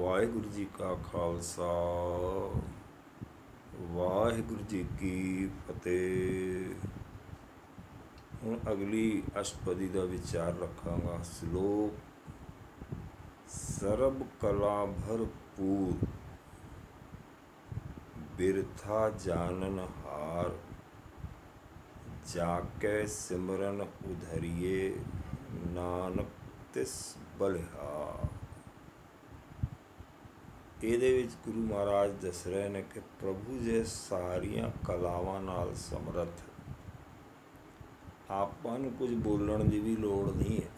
ਵਾਹਿਗੁਰੂ ਜੀ ਕਾ ਖਾਲਸਾ ਵਾਹਿਗੁਰੂ ਜੀ ਕੀ ਫਤਿਹ। ਹੁਣ ਅਗਲੀ ਅਸ਼ਟਪਦੀ ਦਾ ਵਿਚਾਰ ਰੱਖਾਂਗਾ। ਸ਼ਲੋਕ ਸਰਬ ਕਲਾ ਭਰਪੂਰ ਬਿਰਥਾ ਜਾਣਨ ਹਾਰ ਜਾਕੇ ਸਿਮਰਨ ਉਧਰੀਏ ਨਾਨਕ ਤਿਸ ਬਲਿਹਾਰ। ਇਹਦੇ ਵਿੱਚ ਗੁਰੂ ਮਹਾਰਾਜ ਦੱਸ ਰਹੇ ਨੇ ਕਿ ਪ੍ਰਭੂ ਜੇ ਸਾਰੀਆਂ ਕਲਾਵਾਂ ਨਾਲ ਸਮਰੱਥ, ਆਪਾਂ ਨੂੰ ਕੁਝ ਬੋਲਣ ਦੀ ਵੀ ਲੋੜ ਨਹੀਂ ਹੈ।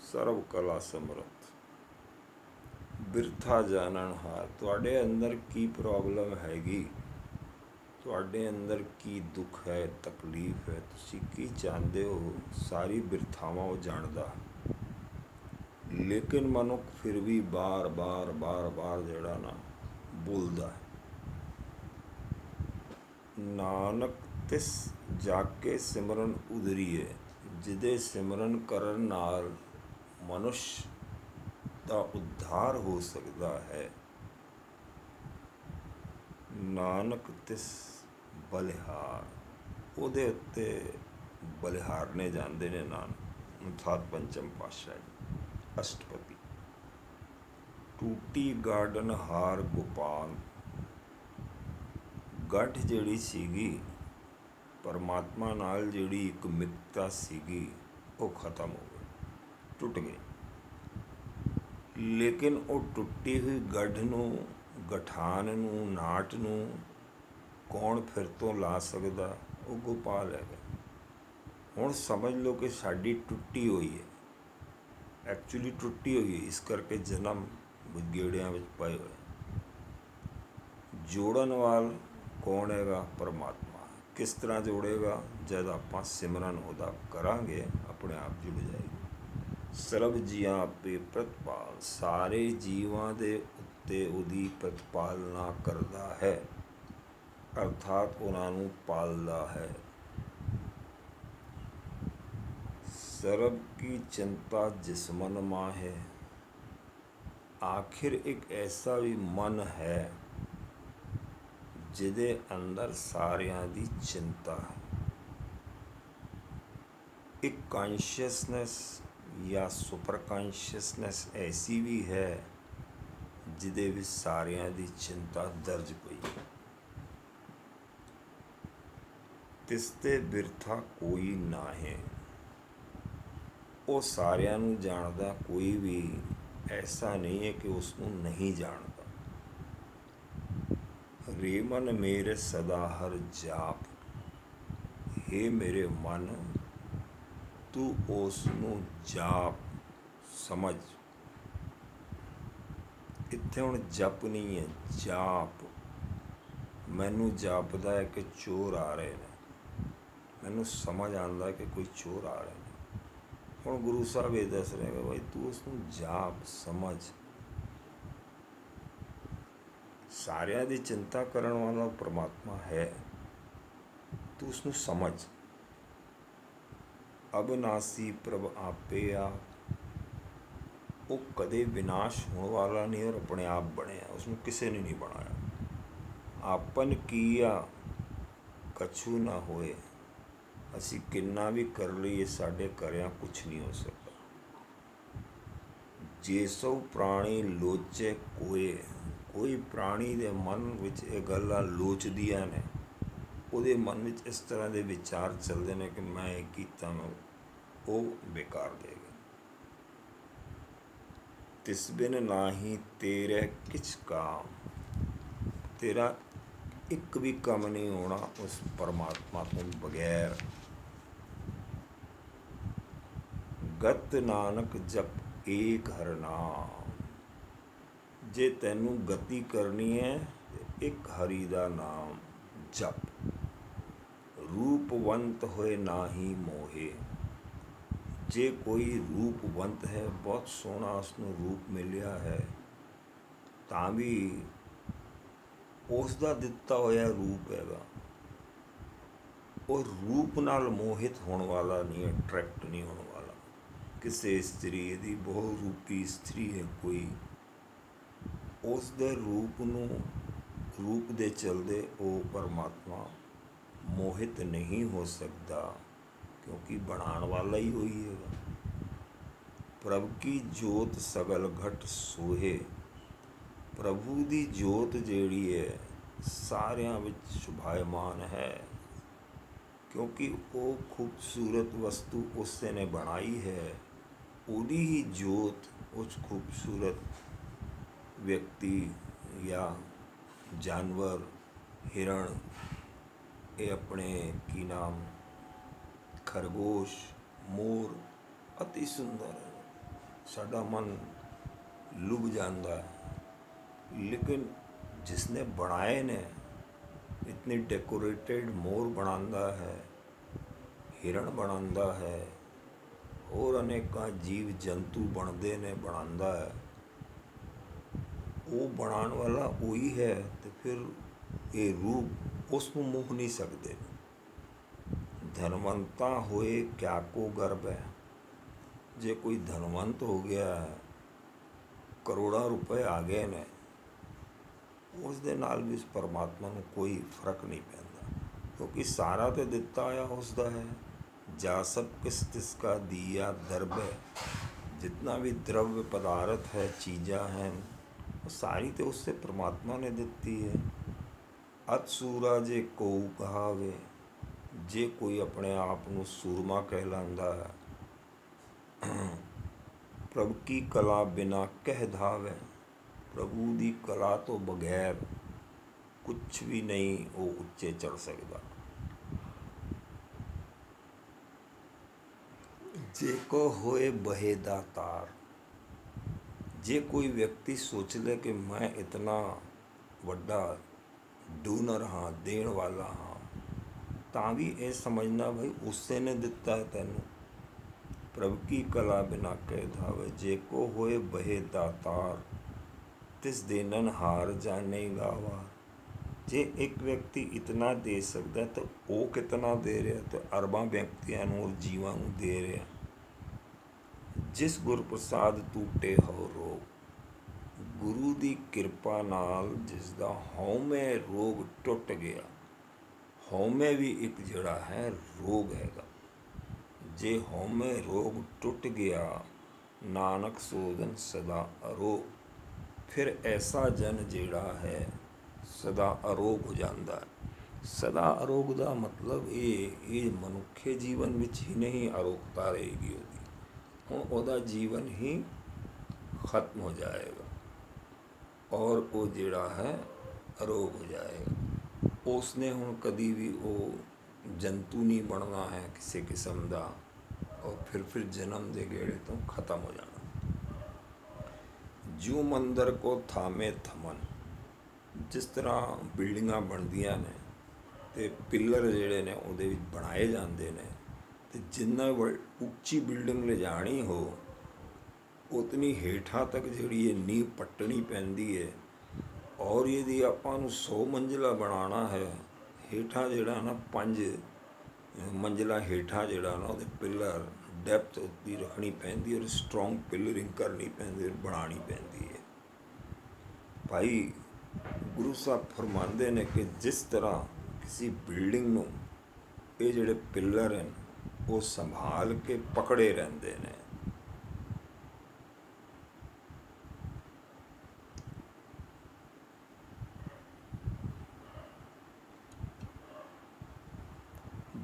ਸਰਬ ਕਲਾ ਸਮਰੱਥ, ਬਿਰਥਾ ਜਾਣਨ ਹਾਰ। ਤੁਹਾਡੇ ਅੰਦਰ ਕੀ ਪ੍ਰੋਬਲਮ ਹੈਗੀ, ਤੁਹਾਡੇ ਅੰਦਰ ਕੀ ਦੁੱਖ ਹੈ, ਤਕਲੀਫ ਹੈ, ਤੁਸੀਂ ਕੀ ਚਾਹੁੰਦੇ ਹੋ, ਸਾਰੀ ਬਿਰਥਾਵਾਂ ਉਹ ਜਾਣਦਾ। ਲੇਕਿਨ ਮਨੁੱਖ ਫਿਰ ਵੀ ਬਾਰ ਬਾਰ ਜਿਹੜਾ ਨਾ ਬੋਲਦਾ ਹੈ। ਨਾਨਕ ਤਿਸ ਜਾ ਕੇ ਸਿਮਰਨ ਉਧਰੀਏ, ਜਿਹਦੇ ਸਿਮਰਨ ਕਰਨ ਨਾਲ ਮਨੁੱਖ ਦਾ ਉद्धार ਹੋ ਸਕਦਾ ਹੈ। ਨਾਨਕ ਤਿਸ ਬਲਿਹਾਰ, ਉਹਦੇ ਉੱਤੇ ਬਲਿਹਾਰਨੇ ਜਾਂਦੇ ਨੇ ਨਾਨਕ। ਅਰਥਾਤ ਪੰਚਮ ਪਾਤਸ਼ਾਹੀ ਅਸ਼ਟਪਦੀ। ਟੂਟੀ ਗਾਰਡਨ ਹਾਰ ਗੋਪਾਲ। ਗੱਠ ਜਿਹੜੀ ਸੀਗੀ ਪਰਮਾਤਮਾ ਨਾਲ, ਜਿਹੜੀ ਇੱਕ ਮਿੱਤਰਤਾ ਸੀਗੀ, ਉਹ ਖਤਮ ਹੋ ਗਈ, ਟੁੱਟ ਗਈ। ਲੇਕਿਨ ਉਹ ਟੁੱਟੀ ਹੋਈ ਗੱਠ ਨੂੰ, ਗਠਾਨ ਨੂੰ, ਨਾਟ ਨੂੰ ਕੌਣ ਫਿਰ ਤੋਂ ਲਾ ਸਕਦਾ? ਉਹ ਗੋਪਾਲ ਹੈਗਾ। ਹੁਣ ਸਮਝ ਲਓ ਕਿ ਸਾਡੀ ਟੁੱਟੀ ਹੋਈ ਹੈ, ਐਕਚੁਅਲੀ ਟੁੱਟੀ ਹੋਈ ਹੈ, ਇਸ ਕਰਕੇ ਜਨਮ ਗੇੜਿਆਂ ਵਿੱਚ ਪਏ ਹੋਏ। ਜੋੜਨ ਵਾਲ ਕੌਣ ਹੈਗਾ? ਪਰਮਾਤਮਾ। ਕਿਸ ਤਰ੍ਹਾਂ ਜੋੜੇਗਾ? ਜਦ ਆਪਾਂ ਸਿਮਰਨ ਉਹਦਾ ਕਰਾਂਗੇ, ਆਪਣੇ ਆਪ ਜੁੜ ਜਾਏਗੀ। ਸਰਬ ਜੀਆਂ ਆਪੇ ਪ੍ਰਤਪਾਲ, ਸਾਰੇ ਜੀਵਾਂ ਦੇ ਉੱਤੇ ਉਹਦੀ ਪ੍ਰਤਪਾਲਨਾ ਕਰਦਾ ਹੈ, ਅਰਥਾਤ ਉਹਨਾਂ ਨੂੰ ਪਾਲਦਾ ਹੈ। ਸਰਬ ਕੀ ਚਿੰਤਾ ਜਿਸ ਮਨ ਮਾਹੇ। ਆਖਿਰ ਇੱਕ ਐਸਾ ਵੀ ਮਨ ਹੈ ਜਿਹਦੇ ਅੰਦਰ ਸਾਰਿਆਂ ਦੀ ਚਿੰਤਾ ਹੈ। ਇੱਕ ਕੌਨਸ਼ੀਅਸਨੈਸ ਜਾਂ ਸੁਪਰ ਕੌਨਸ਼ੀਅਸਨੈਸ ਐਸੀ ਵੀ ਹੈ ਜਿਹਦੇ ਵਿੱਚ ਸਾਰਿਆਂ ਦੀ ਚਿੰਤਾ ਦਰਜ ਪਈ। ਤਿਸ ਤੇ ਬਿਰਥਾ ਕੋਈ ਨਾਹੀਂ, ਉਹ ਸਾਰਿਆਂ ਨੂੰ ਜਾਣਦਾ, ਕੋਈ ਵੀ ਐਸਾ ਨਹੀਂ ਹੈ ਕਿ ਉਸ ਨੂੰ ਨਹੀਂ ਜਾਣਦਾ। ਰੇ ਮਨ ਮੇਰੇ ਸਦਾ ਹਰ ਜਾਪ, ਹੇ ਮੇਰੇ ਮਨ ਤੂੰ ਉਸ ਨੂੰ ਜਾਪ ਸਮਝ। ਇੱਥੇ ਹੁਣ ਜਪ ਨਹੀਂ ਹੈ, ਜਾਪ। ਮੈਨੂੰ ਜਾਪਦਾ ਹੈ ਕਿ ਚੋਰ ਆ ਰਹੇ ਨੇ, ਮੈਨੂੰ ਸਮਝ ਆਉਂਦਾ ਕਿ ਕੋਈ ਚੋਰ ਆ ਰਹੇ ਨੇ। ਹੁਣ ਗੁਰੂ ਸਾਹਿਬ ਇਹ ਦੱਸ ਰਹੇ ਕਿ ਭਾਈ ਤੂੰ ਉਸ ਨੂੰ ਜਾਪ ਸਮਝ। ਸਾਰਿਆਂ ਦੀ ਚਿੰਤਾ ਕਰਨ ਵਾਲਾ ਪਰਮਾਤਮਾ ਹੈ, ਤੂੰ ਉਸ ਨੂੰ ਸਮਝ। ਅਬਨਾਸੀ ਪ੍ਰਭ ਆਪੇ ਆ, ਉਹ ਕਦੇ ਵਿਨਾਸ਼ ਹੋਣ ਵਾਲਾ ਨਹੀਂ ਔਰ ਆਪਣੇ ਆਪ ਬਣਿਆ, ਉਸਨੂੰ ਕਿਸੇ ਨੇ ਨਹੀਂ ਬਣਾਇਆ। ਆਪਨ ਕੀਆ ਕਛੂ ਨਾ ਹੋਏ, ਅਸੀਂ ਕਿੰਨਾ ਵੀ ਕਰ ਲਈਏ ਸਾਡੇ ਕਰਿਆ ਕੁਛ ਨਹੀਂ ਹੋ ਸਕਦਾ। ਜੇ ਸੋ ਪ੍ਰਾਣੀ ਲੋਚੇ ਕੋਏ, ਕੋਈ ਪ੍ਰਾਣੀ ਦੇ ਮਨ ਵਿੱਚ ਇਹ ਗੱਲਾਂ ਲੋਚਦੀਆਂ ਨੇ, ਉਹਦੇ ਮਨ ਵਿੱਚ ਇਸ ਤਰ੍ਹਾਂ ਦੇ ਵਿਚਾਰ ਚੱਲਦੇ ਨੇ ਕਿ ਮੈਂ ਇਹ ਕੀਤਾ, ਮੈਂ ਉਹ ਬੇਕਾਰ ਦੇਗਾ। ਤਿਸ ਬਿਨ ਨਾਹੀਂ ਤੇਰੇ ਕਿਛ ਕਾਮ, ਤੇਰਾ ਇੱਕ ਵੀ ਕੰਮ ਨਹੀਂ ਹੋਣਾ ਉਸ ਪਰਮਾਤਮਾ ਤੋਂ ਬਗੈਰ। ਗਤ ਨਾਨਕ ਜਪ ਏਕ ਹਰਿ ਨਾਮ, ਜੇ ਤੈਨੂੰ ਗਤੀ ਕਰਨੀ ਹੈ ਇੱਕ ਹਰੀ ਦਾ ਨਾਮ ਜਪ। ਰੂਪਵੰਤ ਹੋਏ ਨਾਹੀਂ ਮੋਹੇ, ਜੇ ਕੋਈ ਰੂਪਵੰਤ ਹੈ, ਬਹੁਤ ਸੋਹਣਾ ਉਸਨੂੰ ਰੂਪ ਮਿਲਿਆ ਹੈ, ਤਾਂ ਵੀ ਉਸ ਦਾ ਦਿੱਤਾ ਹੋਇਆ ਰੂਪ ਹੈਗਾ, ਉਹ ਰੂਪ ਨਾਲ ਮੋਹਿਤ ਹੋਣ ਵਾਲਾ ਨਹੀਂ, ਅਟਰੈਕਟ ਨਹੀਂ ਹੋਣ ਵਾਲਾ। ਕਿਸੇ ਇਸਤਰੀ ਦੀ ਬਹੁ ਰੂਪੀ ਇਸਤਰੀ ਹੈ ਕੋਈ, ਉਸ ਦੇ ਰੂਪ ਦੇ ਚਲਦੇ ਉਹ ਪਰਮਾਤਮਾ ਮੋਹਿਤ ਨਹੀਂ ਹੋ ਸਕਦਾ, ਕਿਉਂਕਿ ਬਣਾਉਣ ਵਾਲਾ ਹੀ ਉਹੀ ਹੈਗਾ। ਪ੍ਰਭ ਕੀ ਜੋਤ ਸਗਲ ਘਟ ਸੋਹੇ, ਪ੍ਰਭੂ ਦੀ ਜੋਤ ਜਿਹੜੀ ਹੈ ਸਾਰਿਆਂ ਵਿੱਚ ਸ਼ੁਭਾਇਮਾਨ ਹੈ, ਕਿਉਂਕਿ ਉਹ ਖੂਬਸੂਰਤ ਵਸਤੂ ਉਸੇ ਨੇ ਬਣਾਈ ਹੈ। ਉਹਦੀ ਹੀ ਜੋਤ ਉਸ ਖੂਬਸੂਰਤ ਵਿਅਕਤੀ ਜਾਂ ਜਾਨਵਰ, ਹਿਰਣ, ਇਹ ਆਪਣੇ ਕੀ ਨਾਮ ਖਰਗੋਸ਼, ਮੋਰ ਅਤੀ ਸੁੰਦਰ ਹੈ, ਸਾਡਾ ਮਨ ਲੁਭ ਜਾਂਦਾ ਹੈ। ਲੇਕਿਨ ਜਿਸਨੇ ਬਣਾਏ ਨੇ ਇਤਨੀ ਡੈਕੋਰੇਟਡ ਮੋਰ ਬਣਾਉਂਦਾ ਹੈ, ਹਿਰਣ ਬਣਾਉਂਦਾ ਹੈ, ਹੋਰ ਅਨੇਕਾਂ ਜੀਵ ਜੰਤੂ ਬਣਦੇ ਨੇ, ਬਣਾਉਂਦਾ ਹੈ। ਉਹ ਬਣਾਉਣ ਵਾਲਾ ਉਹੀ ਹੈ, ਅਤੇ ਫਿਰ ਇਹ ਰੂਪ ਉਸ ਨੂੰ ਮੋਹ ਨਹੀਂ ਸਕਦੇ। ਧਨਵੰਤਾ ਹੋਏ ਕਿਆ ਕੋ ਗਰਬ ਹੈ, ਜੇ ਕੋਈ ਧਨਵੰਤ ਹੋ ਗਿਆ ਹੈ, ਕਰੋੜਾਂ ਰੁਪਏ ਆ ਗਏ ਨੇ, ਉਸ ਦੇ ਨਾਲ ਵੀ ਉਸ ਪਰਮਾਤਮਾ ਨੂੰ ਕੋਈ ਫਰਕ ਨਹੀਂ ਪੈਂਦਾ, ਕਿਉਂਕਿ ਸਾਰਾ ਤਾਂ ਦਿੱਤਾ ਹੋਇਆ ਉਸ ਦਾ ਹੈ। ਜਾ ਸਭ ਕਿਸ ਤਿਸ ਕਾ ਦੀਆ ਦਰਬ ਹੈ, जितना भी द्रव्य पदार्थ है, चीज़ा हैं, वो सारी तो उससे परमात्मा ने दिती है। अत सूरा जे को कहावे, जे कोई अपने आप ਨੂੰ ਸੂਰਮਾ ਕਹਿਲਾਂਦਾ ਹੈ, ਪ੍ਰਭ ਕੀ ਕਲਾ ਬਿਨਾ ਕਹਿ ਧਾਵੇ, ਪ੍ਰਭੂ ਦੀ ਕਲਾ ਤੋਂ ਬਗੈਰ ਕੁਛ ਵੀ ਨਹੀਂ ਉਹ ਉੱਚੇ ਚੜ ਸਕਦਾ। ਜੇ ਕੋ ਹੋਏ ਬਹੇ ਦਾਤਾਰ, ਜੇ ਕੋਈ ਵਿਅਕਤੀ ਸੋਚ ਲੈ ਕਿ ਮੈਂ ਇਤਨਾ ਵੱਡਾ ਡੋਨਰ ਹਾਂ, ਦੇਣ ਵਾਲਾ ਹਾਂ, ਤਾਂ ਵੀ ਇਹ ਸਮਝਣਾ ਭਾਈ ਉਸੇ ਨੇ ਦਿੱਤਾ ਹੈ ਤੈਨੂੰ। ਪ੍ਰਭ ਕੀ ਕਲਾ ਬਿਨਾ ਕਹਿ ਧਾਵੇ, ਜੇ ਕੋ ਹੋਏ ਬਹੇ ਦਾਤਾਰ, ਤਿਸ ਦੇਨਨ ਹਾਰ ਜਾਣੇਗਾ ਵਾਰ। ਜੇ ਇੱਕ ਵਿਅਕਤੀ ਇਤਨਾ ਦੇ ਸਕਦਾ ਤਾਂ ਉਹ ਕਿਤਨਾ ਦੇ ਰਿਹਾ, ਤੇ ਅਰਬਾਂ ਵਿਅਕਤੀਆਂ ਨੂੰ ਔਰ ਜੀਵਾਂ ਨੂੰ ਦੇ ਰਿਹਾ। ਜਿਸ ਗੁਰ ਪ੍ਰਸਾਦ ਟੂਟੇ ਹੋ ਰੋਗ, ਗੁਰੂ ਦੀ ਕਿਰਪਾ ਨਾਲ ਜਿਸ ਦਾ ਹਉਮੈ ਰੋਗ ਟੁੱਟ ਗਿਆ। ਹਉਮੈ ਵੀ ਇੱਕ ਜਿਹੜਾ ਹੈ ਰੋਗ ਹੈਗਾ। ਜੇ ਹਉਮੈ ਰੋਗ ਟੁੱਟ ਗਿਆ, ਨਾਨਕ ਸੋਧਨ ਸਦਾ ਅਰੋਗ, ਫਿਰ ਐਸਾ ਜਨ ਜਿਹੜਾ ਹੈ ਸਦਾ ਅਰੋਗ ਹੋ ਜਾਂਦਾ ਹੈ। ਸਦਾ ਅਰੋਗ ਦਾ ਮਤਲਬ ਇਹ ਮਨੁੱਖੇ ਜੀਵਨ ਵਿੱਚ ਹੀ ਨਹੀਂ ਅਰੋਗਤਾ ਰਹੇਗੀ ਉਹਦੀ, ਹੁਣ ਉਹਦਾ ਜੀਵਨ ਹੀ ਖਤਮ ਹੋ ਜਾਏਗਾ ਔਰ ਉਹ ਜਿਹੜਾ ਹੈ ਅਰੋਗ ਹੋ ਜਾਏਗਾ। ਉਸਨੇ ਹੁਣ ਕਦੀ ਵੀ ਉਹ ਜੰਤੂ ਨਹੀਂ ਬਣਨਾ ਹੈ ਕਿਸੇ ਕਿਸਮ ਦਾ, ਔਰ ਫਿਰ ਜਨਮ ਦੇ ਗੇੜੇ ਤੋਂ ਖਤਮ ਹੋ ਜਾਣਾ। ਜਿਉ ਮੰਦਰ ਕੋ ਥਾਮੇ ਥਮਨ, ਜਿਸ ਤਰ੍ਹਾਂ ਬਿਲਡਿੰਗਾਂ ਬਣਦੀਆਂ ਨੇ ਅਤੇ ਪਿੱਲਰ ਜਿਹੜੇ ਨੇ ਉਹਦੇ ਵਿੱਚ ਬਣਾਏ ਜਾਂਦੇ ਨੇ, ਅਤੇ ਜਿੰਨਾ ਉੱਚੀ ਬਿਲਡਿੰਗ ਲਿਜਾਣੀ ਹੋ ਉਤਨੀ ਹੇਠਾਂ ਤੱਕ ਜਿਹੜੀ ਇਹ ਨੀਂਹ ਪੱਟਣੀ ਪੈਂਦੀ ਹੈ। ਔਰ ਇਹਦੀ ਆਪਾਂ ਨੂੰ 100 ਮੰਜ਼ਿਲਾ ਬਣਾਉਣਾ ਹੈ, ਹੇਠਾਂ ਜਿਹੜਾ ਨਾ 5 ਮੰਜ਼ਿਲਾ ਹੇਠਾਂ ਜਿਹੜਾ ਨਾ ਉਹਦੇ ਪਿੱਲਰ ਡੈਪਥ ਉਹਦੀ ਰੱਖਣੀ ਪੈਂਦੀ, ਔਰ ਸਟਰੋਂਗ ਪਿੱਲਰਿੰਗ ਕਰਨੀ ਪੈਂਦੀ, ਔਰ ਬਣਾਉਣੀ ਪੈਂਦੀ ਹੈ। ਭਾਈ ਗੁਰੂ ਸਾਹਿਬ ਫਰਮਾਉਂਦੇ ਨੇ ਕਿ ਜਿਸ ਤਰ੍ਹਾਂ ਕਿਸੇ ਬਿਲਡਿੰਗ ਨੂੰ ਇਹ ਜਿਹੜੇ ਪਿੱਲਰ ਹਨ ਉਹ ਸੰਭਾਲ ਕੇ ਪਕੜੇ ਰਹਿੰਦੇ ਨੇ,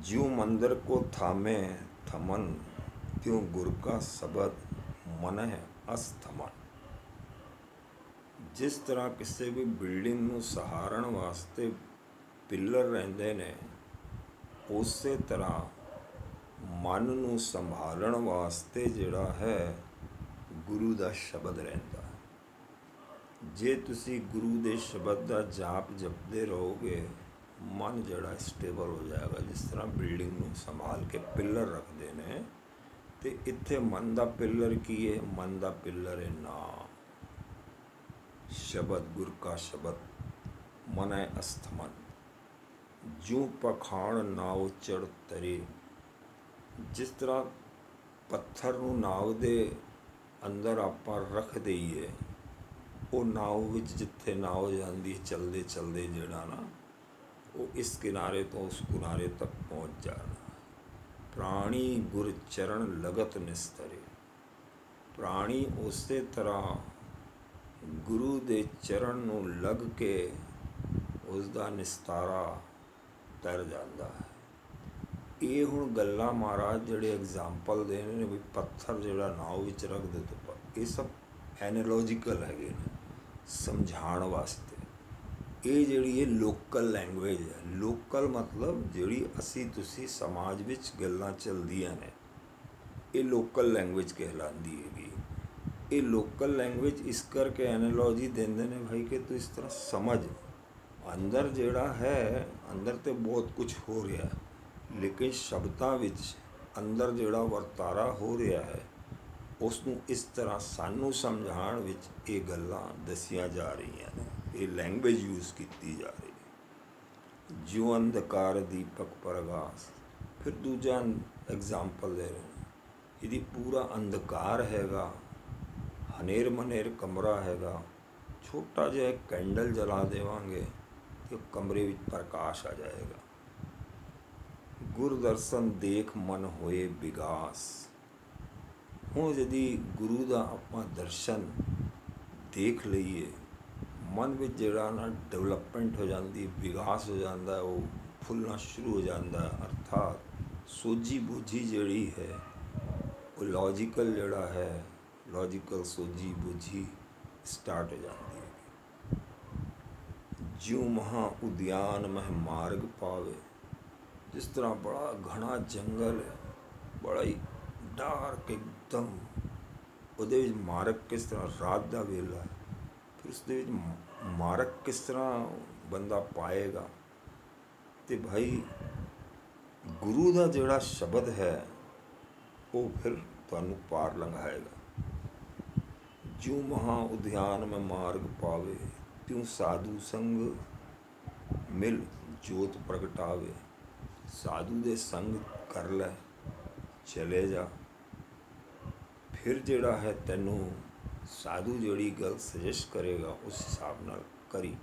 ਜਿਉ ਮੰਦਰ ਕੋ ਥਾਮੇ ਥਮਨ, ਤਿਉ ਗੁਰ ਕਾ ਸ਼ਬਦ ਮਨਹਿ ਅਸਥਮਨ। ਜਿਸ ਤਰ੍ਹਾਂ ਕਿਸੇ ਵੀ ਬਿਲਡਿੰਗ ਨੂੰ ਸਹਾਰਨ ਵਾਸਤੇ ਪਿੱਲਰ ਰਹਿੰਦੇ ਨੇ, ਉਸੇ ਤਰ੍ਹਾਂ ਮਨ ਨੂੰ ਸੰਭਾਲਣ ਵਾਸਤੇ ਜਿਹੜਾ ਹੈ ਗੁਰੂ ਦਾ ਸ਼ਬਦ ਰਹਿੰਦਾ ਹੈ। ਜੇ ਤੁਸੀਂ ਗੁਰੂ ਦੇ ਸ਼ਬਦ ਦਾ ਜਾਪ ਜਪਦੇ ਰਹੋਗੇ, ਮਨ ਜਿਹੜਾ ਸਟੇਬਲ ਹੋ ਜਾਏਗਾ। ਜਿਸ ਤਰ੍ਹਾਂ ਬਿਲਡਿੰਗ ਨੂੰ ਸੰਭਾਲ ਕੇ ਪਿੱਲਰ ਰੱਖਦੇ ਨੇ, ਅਤੇ ਇੱਥੇ ਮਨ ਦਾ ਪਿੱਲਰ ਕੀ ਹੈ? ਮਨ ਦਾ ਪਿੱਲਰ ਹੈ ਨਾਮ, ਸ਼ਬਦ, ਗੁਰ ਕਾ ਸ਼ਬਦ। ਮਨੈ ਅਸਥਮਨ, ਜਿਉ ਪਖਾਣ ਨਾਉ ਚੜ ਤਰੇ। ਜਿਸ ਤਰ੍ਹਾਂ ਪੱਥਰ ਨੂੰ ਨਾਵ ਦੇ ਅੰਦਰ ਆਪਾਂ ਰੱਖ ਦਈਏ, ਉਹ ਨਾਉ ਵਿੱਚ ਜਿੱਥੇ ਨਾਉ ਜਾਂਦੀ ਚਲਦੇ ਚਲਦੇ ਜਿਹੜਾ ਨਾ ਉਹ ਇਸ ਕਿਨਾਰੇ ਤੋਂ ਉਸ ਕਿਨਾਰੇ ਤੱਕ ਪਹੁੰਚ ਜਾਣਾ। ਪ੍ਰਾਣੀ ਗੁਰ ਚਰਨ ਲਗਤ ਨਿਸਤਰੇ। ਪ੍ਰਾਣੀ ਉਸੇ ਤਰ੍ਹਾਂ ਗੁਰੂ ਦੇ ਚਰਨ ਨੂੰ ਲੱਗ ਕੇ ਉਸ ਦਾ ਨਿਸਤਾਰਾ ਤਰ ਜਾਂਦਾ ਹੈ। ਇਹ ਹੁਣ ਗੱਲਾਂ ਮਹਾਰਾਜ ਜਿਹੜੇ ਐਗਜ਼ਾਮਪਲ ਦੇਣੇ ਨੇ ਵੀ ਪੱਥਰ ਜਿਹੜਾ ਨਾਉ ਵਿੱਚ ਰੱਖ ਦੇ ਤੋਂ ਇਹ ਸਭ ਐਨਾਲੋਜੀਕਲ ਹੈਗੇ ਨੇ ਸਮਝਾਉਣ ਵਾਸਤੇ। ਇਹ ਜਿਹੜੀ ਇਹ ਲੋਕਲ ਲੈਂਗੁਏਜ ਹੈ। ਲੋਕਲ ਮਤਲਬ ਜਿਹੜੀ ਅਸੀਂ ਤੁਸੀਂ ਸਮਾਜ ਵਿੱਚ ਗੱਲਾਂ ਚੱਲਦੀਆਂ ਨੇ ਇਹ ਲੋਕਲ ਲੈਂਗੁਏਜ ਕਹਿਲਾਉਂਦੀ ਹੈਗੀ। ਇਹ ਲੋਕਲ ਲੈਂਗੁਏਜ ਇਸ ਕਰਕੇ ਐਨਾਲੋਜੀ ਦਿੰਦੇ ਨੇ ਭਾਈ ਕਿ ਤੂੰ ਇਸ ਤਰ੍ਹਾਂ ਸਮਝ ਅੰਦਰ ਜਿਹੜਾ ਹੈ ਅੰਦਰ ਤੇ ਬਹੁਤ ਕੁਝ ਹੋ ਰਿਹਾ ਲੇਕਿਨ ਸ਼ਬਦਾਂ ਵਿੱਚ ਅੰਦਰ ਜਿਹੜਾ ਵਰਤਾਰਾ ਹੋ ਰਿਹਾ ਹੈ ਉਸ ਨੂੰ ਇਸ ਤਰ੍ਹਾਂ ਸਾਨੂੰ ਸਮਝਾਉਣ ਵਿੱਚ ਇਹ ਗੱਲਾਂ ਦੱਸੀਆਂ ਜਾ ਰਹੀਆਂ ਨੇ। ਇਹ ਲੈਂਗੁਏਜ ਯੂਜ਼ ਕੀਤੀ ਜਾ ਰਹੀ ਹੈ। ਜਿਉ ਅੰਧਕਾਰ ਦੀਪਕ ਪ੍ਰਗਾਸ। ਫਿਰ ਦੂਜਾ ਐਗਜ਼ਾਮਪਲ ਦੇ ਰਹੇ ਨੇ। ਇਹਦੀ ਪੂਰਾ ਅੰਧਕਾਰ ਹੈਗਾ, ਹਨੇਰ ਮਨੇਰ ਕਮਰਾ ਹੈਗਾ, ਛੋਟਾ ਜਿਹਾ ਇੱਕ ਕੈਂਡਲ ਜਲਾ ਦੇਵਾਂਗੇ ਤੇ ਕਮਰੇ ਵਿੱਚ ਪ੍ਰਕਾਸ਼ ਆ ਜਾਏਗਾ। ਗੁਰ ਦਰਸ਼ਨ ਦੇਖ ਮਨ ਹੋਏ ਵਿਗਾਸ। ਹੁਣ ਜਦੀ ਗੁਰੂ ਦਾ ਆਪਾਂ ਦਰਸ਼ਨ ਦੇਖ ਲਈਏ ਮਨ ਵਿੱਚ ਜਿਹੜਾ ਨਾ ਡਿਵੈਲਪਮੈਂਟ ਹੋ ਜਾਂਦੀ, ਵਿਕਾਸ ਹੋ ਜਾਂਦਾ, ਉਹ ਫੁੱਲਣਾ ਸ਼ੁਰੂ ਹੋ ਜਾਂਦਾ। ਅਰਥਾਤ ਸੋਝੀ ਬੂਝੀ ਜਿਹੜੀ ਹੈ ਉਹ ਲੌਜੀਕਲ ਜਿਹੜਾ ਹੈ ਲੌਜੀਕਲ ਸੋਝੀ ਬੂਝੀ ਸਟਾਰਟ ਹੋ ਜਾਂਦੀ ਹੈ। ਜਿਉ ਮਹਾ ਉਦਿਆਨ ਮਹਿ ਮਾਰਗ ਪਾਵੇ। ਜਿਸ ਤਰ੍ਹਾਂ ਬੜਾ ਘਣਾ ਜੰਗਲ ਹੈ, ਬੜਾ ਹੀ ਡਾਰਕ ਇੱਕਦਮ, ਉਹਦੇ ਵਿੱਚ ਮਾਰਗ ਕਿਸ ਤਰ੍ਹਾਂ ਰਾਤ ਦਾ ਵੇਲਾ ਹੈ, ਫਿਰ ਉਸਦੇ ਵਿੱਚ ਮਾਰਗ ਕਿਸ ਤਰ੍ਹਾਂ ਬੰਦਾ ਪਾਏਗਾ। ਤੇ ਭਾਈ ਗੁਰੂ ਦਾ ਜਿਹੜਾ ਸ਼ਬਦ ਹੈ ਉਹ ਫਿਰ ਤੁਹਾਨੂੰ ਪਾਰ ਲੰਘਾਏਗਾ। ਜਿਉ ਮਹਾ ਉਦਿਆਨ ਮੈਂ ਮਾਰਗ ਪਾਵੇ, ਤਿਉ ਸਾਧੂ ਸੰਗ ਮਿਲ ਜੋਤ ਪ੍ਰਗਟਾਵੇ। ਸਾਧੂ ਦੇ ਸੰਗ ਕਰ ਲੈ, ਚਲੇ ਜਾ, ਫਿਰ ਜਿਹੜਾ ਹੈ ਤੈਨੂੰ ਸਾਧੂ ਜਿਹੜੀ ਗੱਲ ਸੁਜੈਸਟ ਕਰੇਗਾ ਉਸ ਹਿਸਾਬ ਨਾਲ ਕਰੀ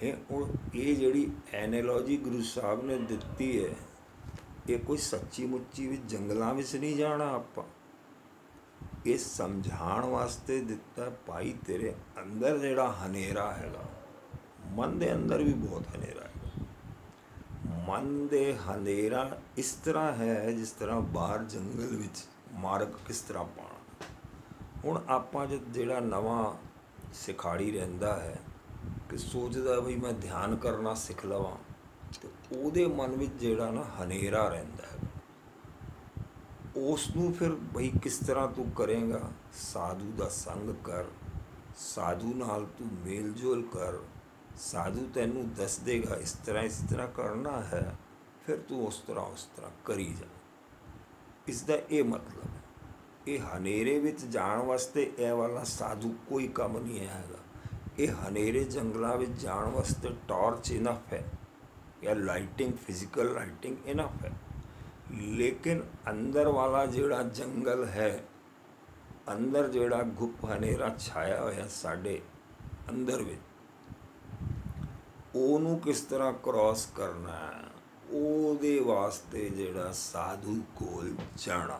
ਹੈ। ਹੁਣ ਇਹ ਜਿਹੜੀ ਐਨਾਲੋਜੀ ਗੁਰੂ ਸਾਹਿਬ ਨੇ ਦਿੱਤੀ ਹੈ ਇਹ ਕੋਈ ਸੱਚੀ ਮੁੱਚੀ ਵਿੱਚ ਜੰਗਲਾਂ ਵਿੱਚ ਨਹੀਂ ਜਾਣਾ ਆਪਾਂ, ਇਹ ਸਮਝਾਉਣ ਵਾਸਤੇ ਦਿੱਤਾ। ਭਾਈ ਤੇਰੇ ਅੰਦਰ ਜਿਹੜਾ ਹਨੇਰਾ ਹੈਗਾ, ਮਨ ਦੇ ਅੰਦਰ ਵੀ ਬਹੁਤ ਹਨੇਰਾ ਹੈਗਾ। ਮਨ ਦੇ ਹਨੇਰਾ ਇਸ ਤਰ੍ਹਾਂ ਹੈ ਜਿਸ ਤਰ੍ਹਾਂ ਬਾਹਰ ਜੰਗਲ ਵਿੱਚ ਮਾਰਗ ਕਿਸ ਤਰ੍ਹਾਂ ਪਾਉਣਾ। ਹੁਣ ਆਪਾਂ ਜਿਹੜਾ ਨਵਾਂ ਸਿਖਾੜੀ ਰਹਿੰਦਾ ਹੈ ਕਿ ਸੋਚਦਾ ਬਈ ਮੈਂ ਧਿਆਨ ਕਰਨਾ ਸਿੱਖ ਲਵਾਂ, ਅਤੇ ਉਹਦੇ ਮਨ ਵਿੱਚ ਜਿਹੜਾ ਨਾ ਹਨੇਰਾ ਰਹਿੰਦਾ ਹੈ ਉਸ ਨੂੰ ਫਿਰ ਬਈ ਕਿਸ ਤਰ੍ਹਾਂ ਤੂੰ ਕਰੇਂਗਾ। ਸਾਧੂ ਦਾ ਸੰਗ ਕਰ, ਸਾਧੂ ਨਾਲ ਤੂੰ ਮੇਲ ਜੋਲ ਕਰ, ਸਾਧੂ ਤੈਨੂੰ ਦੱਸ ਦੇਗਾ ਇਸ ਤਰ੍ਹਾਂ ਕਰਨਾ ਹੈ, ਫਿਰ ਤੂੰ ਉਸ ਤਰ੍ਹਾਂ ਕਰੀ ਜਾ। ਇਸ ਦਾ ਇਹ ਮਤਲਬ ਹੈ। ਇਹ ਹਨੇਰੇ ਵਿੱਚ ਜਾਣ ਵਾਸਤੇ ਇਹ ਵਾਲਾ ਸਾਧੂ ਕੋਈ ਕੰਮ ਨਹੀਂ ਹੈਗਾ। ਇਹ ਹਨੇਰੇ ਜੰਗਲਾਂ ਵਿੱਚ ਜਾਣ ਵਾਸਤੇ ਟਾਰਚ ਇਨਫ ਹੈ ਜਾਂ ਲਾਈਟਿੰਗ, ਫਿਜ਼ੀਕਲ ਲਾਈਟਿੰਗ ਇਨਫ ਹੈ। ਲੇਕਿਨ ਅੰਦਰ ਵਾਲਾ ਜਿਹੜਾ ਜੰਗਲ ਹੈ, ਅੰਦਰ ਜਿਹੜਾ ਗੁੱਪ ਹਨੇਰਾ ਛਾਇਆ ਹੋਇਆ ਸਾਡੇ ਅੰਦਰ ਵਿੱਚ, ਉਹਨੂੰ ਕਿਸ ਤਰ੍ਹਾਂ ਕ੍ਰੋਸ ਕਰਨਾ ਹੈ, ਉਹਦੇ ਵਾਸਤੇ ਜਿਹੜਾ ਸਾਧੂ ਕੋਲ ਜਾਣਾ।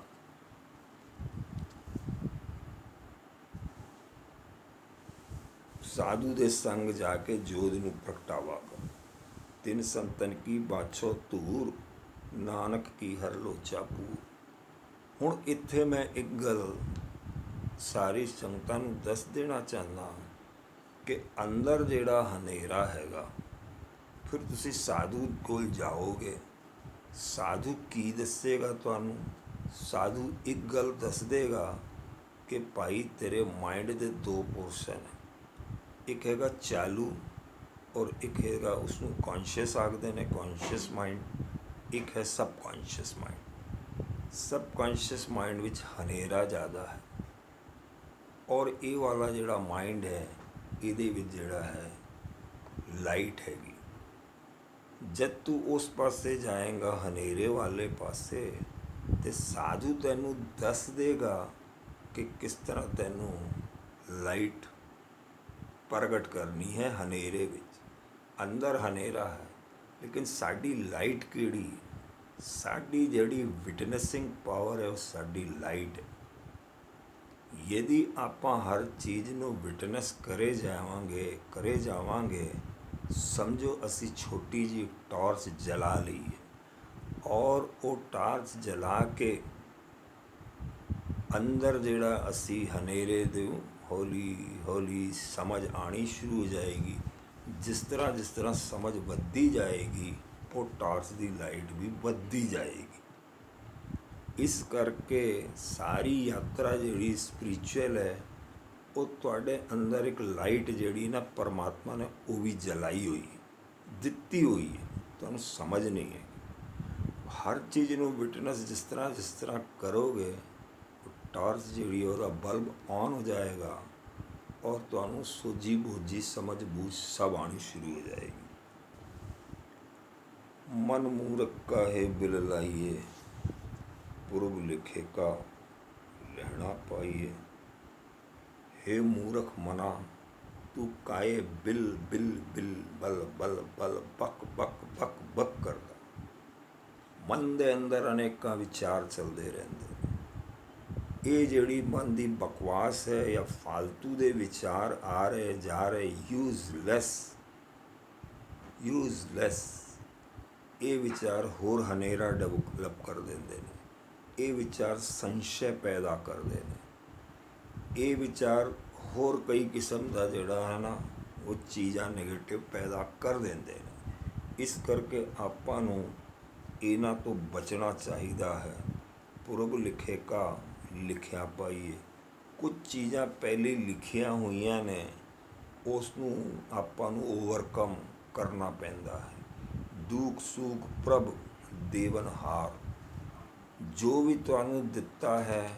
ਸਾਧੂ ਦੇ ਸੰਗ ਜਾ ਕੇ ਜੋਤ ਨੂੰ ਪ੍ਰਗਟਾਵਾ ਕਰ। ਤਿੰਨ ਸੰਤਨ ਕੀ ਬਾਛੋ ਧੂਰ, ਨਾਨਕ ਕੀ ਹਰ ਲੋਚਾ ਪੂਰ। ਹੁਣ ਇੱਥੇ ਮੈਂ ਇੱਕ ਗੱਲ ਸਾਰੀ ਸੰਗਤਾਂ ਨੂੰ ਦੱਸ ਦੇਣਾ ਚਾਹੁੰਦਾ ਕਿ ਅੰਦਰ ਜਿਹੜਾ ਹਨੇਰਾ ਹੈਗਾ, ਫਿਰ ਤੁਸੀਂ ਸਾਧੂ ਕੋਲ ਜਾਓਗੇ, ਸਾਧੂ ਕੀ ਦੱਸੇਗਾ ਤੁਹਾਨੂੰ? ਸਾਧੂ ਇੱਕ ਗੱਲ ਦੱਸ ਦੇਗਾ ਕਿ ਭਾਈ ਤੇਰੇ ਮਾਈਂਡ ਦੇ ਦੋ ਪੋਰਸ਼ਨ ਹੈ, ਇੱਕ ਹੈਗਾ ਚਾਲੂ ਔਰ ਇੱਕ ਹੈਗਾ ਉਸਨੂੰ ਕੌਨਸ਼ੀਅਸ ਆਖਦੇ ਨੇ, ਕੌਨਸ਼ੀਅਸ ਮਾਈਂਡ, ਇੱਕ ਹੈ ਸਬਕੌਨਸ਼ੀਅਸ ਮਾਈਂਡ। ਸਬਕੌਨਸ਼ੀਅਸ ਮਾਈਂਡ ਵਿੱਚ ਹਨੇਰਾ ਜ਼ਿਆਦਾ ਹੈ ਔਰ ਇਹ ਵਾਲਾ ਜਿਹੜਾ ਮਾਈਂਡ ਹੈ ਇਹਦੇ ਵਿੱਚ ਜਿਹੜਾ ਹੈ ਲਾਈਟ ਹੈਗੀ। ਜਦ ਤੂੰ ਉਸ ਪਾਸੇ ਜਾਏਗਾ ਹਨੇਰੇ ਵਾਲੇ ਪਾਸੇ, ਤੇ ਸਾਧੂ ਤੈਨੂੰ ਦੱਸ ਦੇਗਾ ਕਿ ਕਿਸ ਤਰ੍ਹਾਂ ਤੈਨੂੰ ਲਾਈਟ ਪ੍ਰਗਟ ਕਰਨੀ ਹੈ ਹਨੇਰੇ ਵਿੱਚ। ਅੰਦਰ ਹਨੇਰਾ ਹੈ, ਲੇਕਿਨ ਸਾਡੀ ਲਾਈਟ ਕਿਹੜੀ ਹੈ? ਸਾਡੀ ਜਿਹੜੀ ਵਿਟਨੈਸਿੰਗ ਪਾਵਰ ਹੈ ਉਹ ਸਾਡੀ ਲਾਈਟ ਹੈ। ਯਦि ਆਪਾਂ ਹਰ ਚੀਜ਼ ਨੂੰ ਵਿਟਨੈਸ ਕਰੇ ਜਾਵਾਂਗੇ, ਸਮਝੋ ਅਸੀਂ ਛੋਟੀ ਜਿਹੀ ਟਾਰਚ ਜਲਾ ਲਈ ਹੈ, ਔਰ ਉਹ ਟਾਰਚ ਜਲਾ ਕੇ ਅੰਦਰ ਜਿਹੜਾ ਅਸੀਂ ਹਨੇਰੇ ਦੇ ਹੌਲੀ ਹੌਲੀ ਸਮਝ ਆਉਣੀ ਸ਼ੁਰੂ ਹੋ ਜਾਏਗੀ। ਜਿਸ ਤਰ੍ਹਾਂ ਸਮਝ ਵੱਧਦੀ ਜਾਏਗੀ, ਉਹ ਟਾਰਚ ਦੀ ਲਾਈਟ ਵੀ ਵੱਧਦੀ ਜਾਏਗੀ। ਇਸ ਕਰਕੇ ਸਾਰੀ ਯਾਤਰਾ ਜਿਹੜੀ ਸਪਿਰਿਚੁਅਲ ਹੈ, ਉਹ ਤੁਹਾਡੇ ਅੰਦਰ ਇੱਕ ਲਾਈਟ ਜਿਹੜੀ ਨਾ ਪਰਮਾਤਮਾ ਨੇ ਉਹ ਵੀ ਜਲਾਈ ਹੋਈ ਹੈ, ਦਿੱਤੀ ਹੋਈ ਹੈ, ਤੁਹਾਨੂੰ ਸਮਝ ਨਹੀਂ ਹੈ। ਹਰ ਚੀਜ਼ ਨੂੰ ਵਿਟਨੈਸ ਜਿਸ ਤਰ੍ਹਾਂ ਕਰੋਗੇ, ਟਾਰਚ ਜਿਹੜੀ ਉਹਦਾ ਬਲਬ ਔਨ ਹੋ ਜਾਏਗਾ, ਔਰ ਤੁਹਾਨੂੰ ਸੋਝੀ ਬੂਝੀ ਸਮਝ ਬੂਝ ਸਭ ਆਉਣੀ ਸ਼ੁਰੂ ਹੋ ਜਾਏਗੀ। ਮਨ ਮੂਰਖ ਕਾਹੇ ਬਿਲ ਲਾਈਏ, ਪੁਰਬ ਲਿਖੇ ਕਾ ਲਹਿਣਾ ਪਾਈਏ। हे ਮੂਰਖ ਮਨਾ, ਤੂੰ ਕਾਏ ਬਿਲ ਬਿਲ ਬਿਲ ਬਲ ਬਲ ਬਲ ਬਕ ਬਕ ਬਕ ਬਕ ਕਰਦਾ। ਮਨ ਦੇ ਅੰਦਰ ਅਨੇਕਾਂ ਵਿਚਾਰ ਚੱਲਦੇ ਰਹਿੰਦੇ। ਇਹ ਜਿਹੜੀ ਮਨ ਦੀ ਬਕਵਾਸ ਹੈ ਜਾਂ ਫਾਲਤੂ ਦੇ ਵਿਚਾਰ ਆ ਰਹੇ ਜਾ ਰਹੇ, ਯੂਜ਼ਲੈਸ, ਇਹ ਵਿਚਾਰ ਹੋਰ ਹਨੇਰਾ ਡਿਵੈਲਪ ਕਰ ਦਿੰਦੇ ਨੇ। ਇਹ ਵਿਚਾਰ ਸੰਸ਼ੈ ਪੈਦਾ ਕਰਦੇ ਨੇ। ਇਹ ਵਿਚਾਰ ਹੋਰ ਕਈ ਕਿਸਮ ਦਾ ਜਿਹੜਾ ਹੈ ਨਾ, ਉਹ ਚੀਜ਼ਾਂ ਨੈਗੇਟਿਵ ਪੈਦਾ ਕਰ ਦਿੰਦੇ ਨੇ। ਇਸ ਕਰਕੇ ਆਪਾਂ ਨੂੰ ਇਹਨਾਂ ਤੋਂ ਬਚਣਾ ਚਾਹੀਦਾ ਹੈ। ਪੁਰਬ ਲਿਖੇ ਕਾ ਲਿਖਿਆ ਪਾਈਏ। ਕੁਝ ਚੀਜ਼ਾਂ ਪਹਿਲੇ ਲਿਖੀਆਂ ਹੋਈਆਂ ਨੇ, ਉਸ ਨੂੰ ਆਪਾਂ ਨੂੰ ਓਵਰਕਮ ਕਰਨਾ ਪੈਂਦਾ ਹੈ। ਦੁੱਖ ਸੁੱਖ ਪ੍ਰਭ ਦੇਵਨਹਾਰ। ਜੋ ਵੀ ਤੁਹਾਨੂੰ ਦਿੱਤਾ ਹੈ,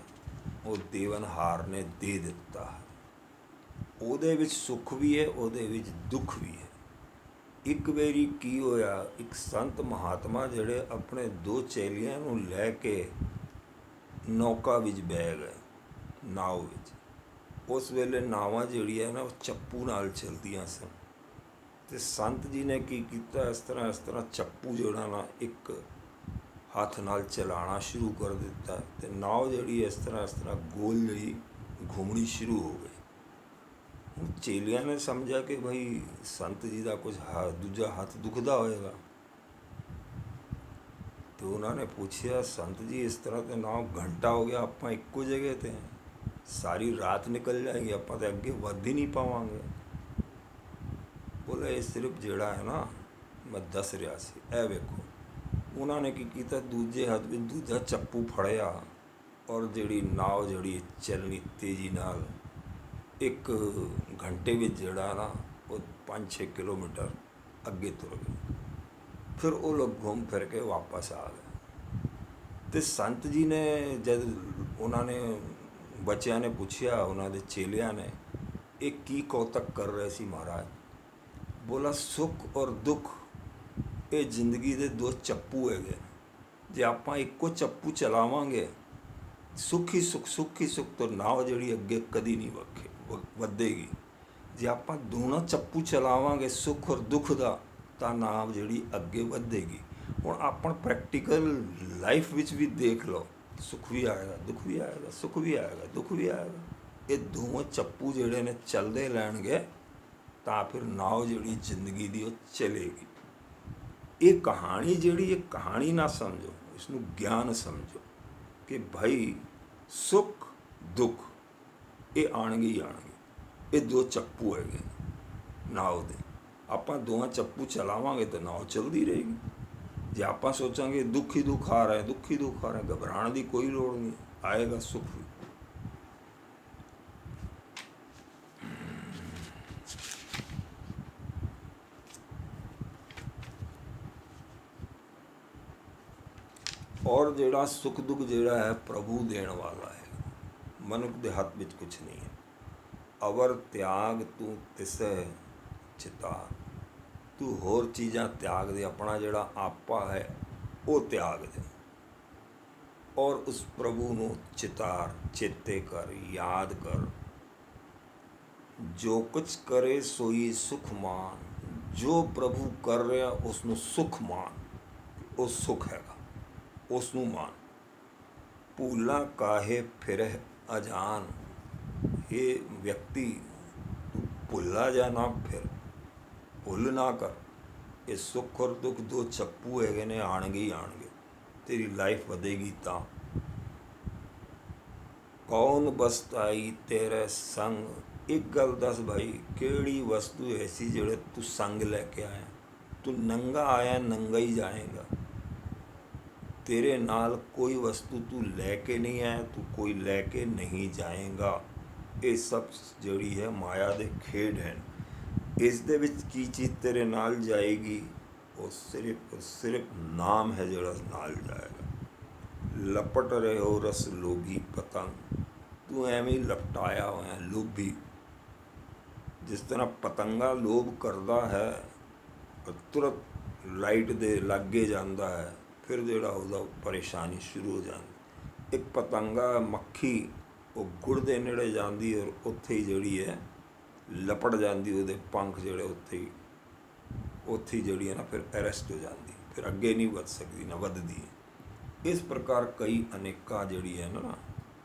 ਉਹ ਦੇਵਨਹਾਰ ਨੇ ਦੇ ਦਿੱਤਾ ਹੈ। ਉਹਦੇ ਵਿੱਚ ਸੁੱਖ ਵੀ ਹੈ, ਉਹਦੇ ਵਿੱਚ ਦੁੱਖ ਵੀ ਹੈ। ਇੱਕ ਵਾਰੀ ਕੀ ਹੋਇਆ, ਇੱਕ ਸੰਤ ਮਹਾਤਮਾ ਜਿਹੜੇ ਆਪਣੇ 2 ਚੇਲਿਆਂ ਨੂੰ ਲੈ ਕੇ ਨੌਕਾ ਵਿੱਚ ਬਹਿ ਗਏ, ਨਾਵ ਵਿੱਚ। ਉਸ ਵੇਲੇ ਨਾਵਾਂ ਜਿਹੜੀਆਂ ਨਾ ਉਹ ਚੱਪੂ ਨਾਲ ਚੱਲਦੀਆਂ ਸਨ, ਅਤੇ ਸੰਤ ਜੀ ਨੇ ਕੀ ਕੀਤਾ, ਇਸ ਤਰ੍ਹਾਂ ਚੱਪੂ ਜਿਹੜਾ ਨਾ ਇੱਕ ਹੱਥ ਨਾਲ ਚਲਾਉਣਾ ਸ਼ੁਰੂ ਕਰ ਦਿੱਤਾ, ਅਤੇ ਨਾਵ ਜਿਹੜੀ ਇਸ ਤਰ੍ਹਾਂ ਗੋਲ ਜਿਹੜੀ ਘੁੰਮਣੀ ਸ਼ੁਰੂ ਹੋ ਗਈ। ਹੁਣ ਚੇਲਿਆਂ ਨੇ ਸਮਝਿਆ ਕਿ ਭਾਈ ਸੰਤ ਜੀ ਦਾ ਕੁਝ ਦੂਜਾ ਹੱਥ ਦੁਖਦਾ ਹੋਏਗਾ, ਅਤੇ ਉਹਨਾਂ ਨੇ ਪੁੱਛਿਆ, ਸੰਤ ਜੀ ਇਸ ਤਰ੍ਹਾਂ ਤੇ ਨਾਵ ਘੰਟਾ ਹੋ ਗਿਆ, ਆਪਾਂ ਇੱਕੋ ਜਗ੍ਹਾ 'ਤੇ ਸਾਰੀ ਰਾਤ ਨਿਕਲ ਜਾਏਗੀ, ਆਪਾਂ ਤਾਂ ਅੱਗੇ ਵੱਧ ਹੀ ਨਹੀਂ ਪਾਵਾਂਗੇ। ਬੋਲੇ ਇਹ ਸਿਰਫ ਜਿਹੜਾ ਹੈ ਨਾ ਮੈਂ ਦੱਸ ਰਿਹਾ ਸੀ, ਇਹ ਵੇਖੋ। ਉਹਨਾਂ ਨੇ ਕੀ ਕੀਤਾ, ਦੂਜੇ ਹੱਥ ਵਿੱਚ ਦੂਜਾ ਚੱਪੂ ਫੜਿਆ, ਔਰ ਜਿਹੜੀ ਨਾਵ ਜਿਹੜੀ ਚੱਲਣੀ ਤੇਜ਼ੀ ਨਾਲ 1 ਘੰਟੇ ਵਿੱਚ ਜਿਹੜਾ ਨਾ ਉਹ 5-6 ਕਿਲੋਮੀਟਰ ਅੱਗੇ ਤੁਰ ਗਏ। ਫਿਰ ਉਹ ਲੋਕ ਘੁੰਮ ਫਿਰ ਕੇ ਵਾਪਸ ਆ ਗਏ। ਅਤੇ ਸੰਤ ਜੀ ਨੇ ਜਦ ਉਹਨਾਂ ਨੇ ਬੱਚਿਆਂ ਨੇ ਪੁੱਛਿਆ, ਉਹਨਾਂ ਦੇ ਚੇਲਿਆਂ ਨੇ, ਇਹ ਕੀ ਕੌਤਕ ਕਰ ਰਹੇ ਸੀ ਮਹਾਰਾਜ? ਬੋਲਾ ਸੁੱਖ ਔਰ ਦੁੱਖ ਇਹ ਜ਼ਿੰਦਗੀ ਦੇ 2 ਚੱਪੂ ਹੈਗੇ। ਜੇ ਆਪਾਂ ਇੱਕੋ ਚੱਪੂ ਚਲਾਵਾਂਗੇ, ਸੁੱਖ ਹੀ ਸੁੱਖ ਤੋਂ ਨਾਵ ਜਿਹੜੀ ਅੱਗੇ ਕਦੀ ਨਹੀਂ ਵਧੇਗੀ। ਜੇ ਆਪਾਂ ਦੋਨੋਂ ਚੱਪੂ ਚਲਾਵਾਂਗੇ, ਸੁੱਖ ਔਰ ਦੁੱਖ ਦਾ, ਤਾਂ ਨਾਵ ਜਿਹੜੀ ਅੱਗੇ ਵਧੇਗੀ। ਹੁਣ ਆਪਾਂ ਪ੍ਰੈਕਟੀਕਲ ਲਾਈਫ ਵਿੱਚ ਵੀ ਦੇਖ ਲਓ, ਸੁੱਖ ਵੀ ਆਏਗਾ, ਦੁੱਖ ਵੀ ਆਏਗਾ, ਸੁੱਖ ਵੀ ਆਏਗਾ, ਦੁੱਖ ਵੀ ਆਏਗਾ। ਇਹ ਦੋਵੇਂ ਚੱਪੂ ਜਿਹੜੇ ਨੇ ਚੱਲਦੇ ਰਹਿਣਗੇ, ਤਾਂ ਫਿਰ ਨਾਵ ਜਿਹੜੀ ਜ਼ਿੰਦਗੀ ਦੀ ਉਹ ਚਲੇਗੀ। ਇਹ ਕਹਾਣੀ ਜਿਹੜੀ, ਇਹ ਕਹਾਣੀ ਨਾ ਸਮਝੋ, ਇਸਨੂੰ ਗਿਆਨ ਸਮਝੋ ਕਿ ਭਾਈ ਸੁੱਖ ਦੁੱਖ ਇਹ ਆਉਣਗੇ ਹੀ ਆਉਣਗੇ। ਇਹ 2 ਚੱਪੂ ਹੈਗੇ ਨਾਵ ਦੇ। ਆਪਾਂ ਦੋਵਾਂ ਚੱਪੂ ਚਲਾਵਾਂਗੇ ਤਾਂ ਨਾਵ ਚੱਲਦੀ ਰਹੇਗੀ। ਜੇ ਆਪਾਂ ਸੋਚਾਂਗੇ ਦੁੱਖ ਹੀ ਦੁੱਖ ਆ ਰਿਹਾ, ਘਬਰਾਉਣ ਦੀ ਕੋਈ ਲੋੜ ਨਹੀਂ, ਆਏਗਾ ਸੁੱਖ ਵੀ। ਔਰ ਜਿਹੜਾ ਸੁੱਖ ਦੁੱਖ ਜਿਹੜਾ ਹੈ ਪ੍ਰਭੂ ਦੇਣ ਵਾਲਾ ਹੈ, ਮਨੁੱਖ ਦੇ ਹੱਥ ਵਿੱਚ ਕੁਛ ਨਹੀਂ ਹੈ। ਅਵਰ ਤਿਆਗ ਤੂੰ ਤਿਸੈ ਚਿਤਾਰ। ਤੂੰ ਹੋਰ ਚੀਜ਼ਾਂ ਤਿਆਗ ਦੇ, ਆਪਣਾ ਜਿਹੜਾ ਆਪਾ ਹੈ ਉਹ ਤਿਆਗ ਦੇ, ਔਰ ਉਸ ਪ੍ਰਭੂ ਨੂੰ ਚਿਤਾਰ, ਚੇਤੇ ਕਰ, ਯਾਦ ਕਰ। ਜੋ ਕੁਛ ਕਰੇ ਸੋਈ ਸੁਖ ਮਾਨ। ਜੋ ਪ੍ਰਭੂ ਕਰ ਰਿਹਾ ਉਸ ਨੂੰ ਸੁਖ ਮਾਨ। ਉਹ ਸੁਖ ਹੈਗਾ, ਉਸ ਨੂੰ ਮਾਨ। ਭੂਲਾ ਕਾਹੇ ਫਿਰਹਿ ਅਜਾਨ। ਇਹ ਵਿਅਕਤੀ ਤੂੰ ਭੁੱਲਾ ਜਾ ਨਾ ਫਿਰ, ਭੁੱਲ ਨਾ ਕਰ। ਇਹ ਸੁੱਖ ਔਰ ਦੁੱਖ ਦੋ ਚੱਪੂ ਹੈਗੇ ਨੇ, ਆਣਗੇ ਹੀ ਆਣਗੇ। ਤੇਰੀ ਲਾਈਫ ਵਧੇਗੀ ਤਾਂ। ਕੌਣ ਬਸਤਾਈ ਤੇਰੇ ਸੰਗ। ਇੱਕ ਗੱਲ ਦੱਸ ਭਾਈ, ਕਿਹੜੀ ਵਸਤੂ ਐਸੀ ਜਿਹੜੇ ਤੂੰ ਸੰਗ ਲੈ ਕੇ ਆਇਆ। ਤੂੰ ਨੰਗਾ ਆਇਆ, ਨੰਗਾ ਹੀ ਜਾਏਗਾ। ਤੇਰੇ ਨਾਲ ਕੋਈ ਵਸਤੂ ਤੂੰ ਲੈ ਕੇ ਨਹੀਂ ਆਇਆ, ਤੂੰ ਕੋਈ ਲੈ ਕੇ ਨਹੀਂ ਜਾਏਗਾ। ਇਹ ਸਭ ਜਿਹੜੀ ਹੈ ਮਾਇਆ ਦੇ ਖੇਡ ਹਨ। ਇਸ ਦੇ ਵਿੱਚ ਕੀ ਚੀਜ਼ ਤੇਰੇ ਨਾਲ ਜਾਏਗੀ? ਉਹ ਸਿਰਫ ਨਾਮ ਹੈ ਜਿਹੜਾ ਨਾਲ ਜਾਏਗਾ। ਲਪਟ ਰਹੇ ਹੋ ਰਸ ਲੋਭੀ ਪਤੰਗ। ਤੂੰ ਐਵੇਂ ਲਪਟਾਇਆ ਹੋਇਆ ਲੋਭੀ। ਜਿਸ ਤਰ੍ਹਾਂ ਪਤੰਗਾ ਲੋਭ ਕਰਦਾ ਹੈ, ਤੁਰੰਤ ਲਾਈਟ ਦੇ ਲਾਗੇ ਜਾਂਦਾ ਹੈ, ਫਿਰ ਜਿਹੜਾ ਉਹਦਾ ਪਰੇਸ਼ਾਨੀ ਸ਼ੁਰੂ ਹੋ ਜਾਂਦੀ। ਇੱਕ ਪਤੰਗਾ ਮੱਖੀ ਉਹ ਗੁੜ ਦੇ ਨੇੜੇ ਜਾਂਦੀ ਔਰ ਉੱਥੇ ਹੀ ਜਿਹੜੀ ਹੈ ਲਪਟ ਜਾਂਦੀ। ਉਹਦੇ ਪੰਖ ਜਿਹੜੇ ਉੱਥੇ ਹੀ ਜਿਹੜੀ ਹੈ ਨਾ ਫਿਰ ਅਰੈਸਟ ਹੋ ਜਾਂਦੀ, ਫਿਰ ਅੱਗੇ ਨਹੀਂ ਵੱਧ ਸਕਦੀ, ਨਾ ਵੱਧਦੀ ਹੈ। ਇਸ ਪ੍ਰਕਾਰ ਕਈ ਅਨੇਕਾਂ ਜਿਹੜੀ ਹੈ ਨਾ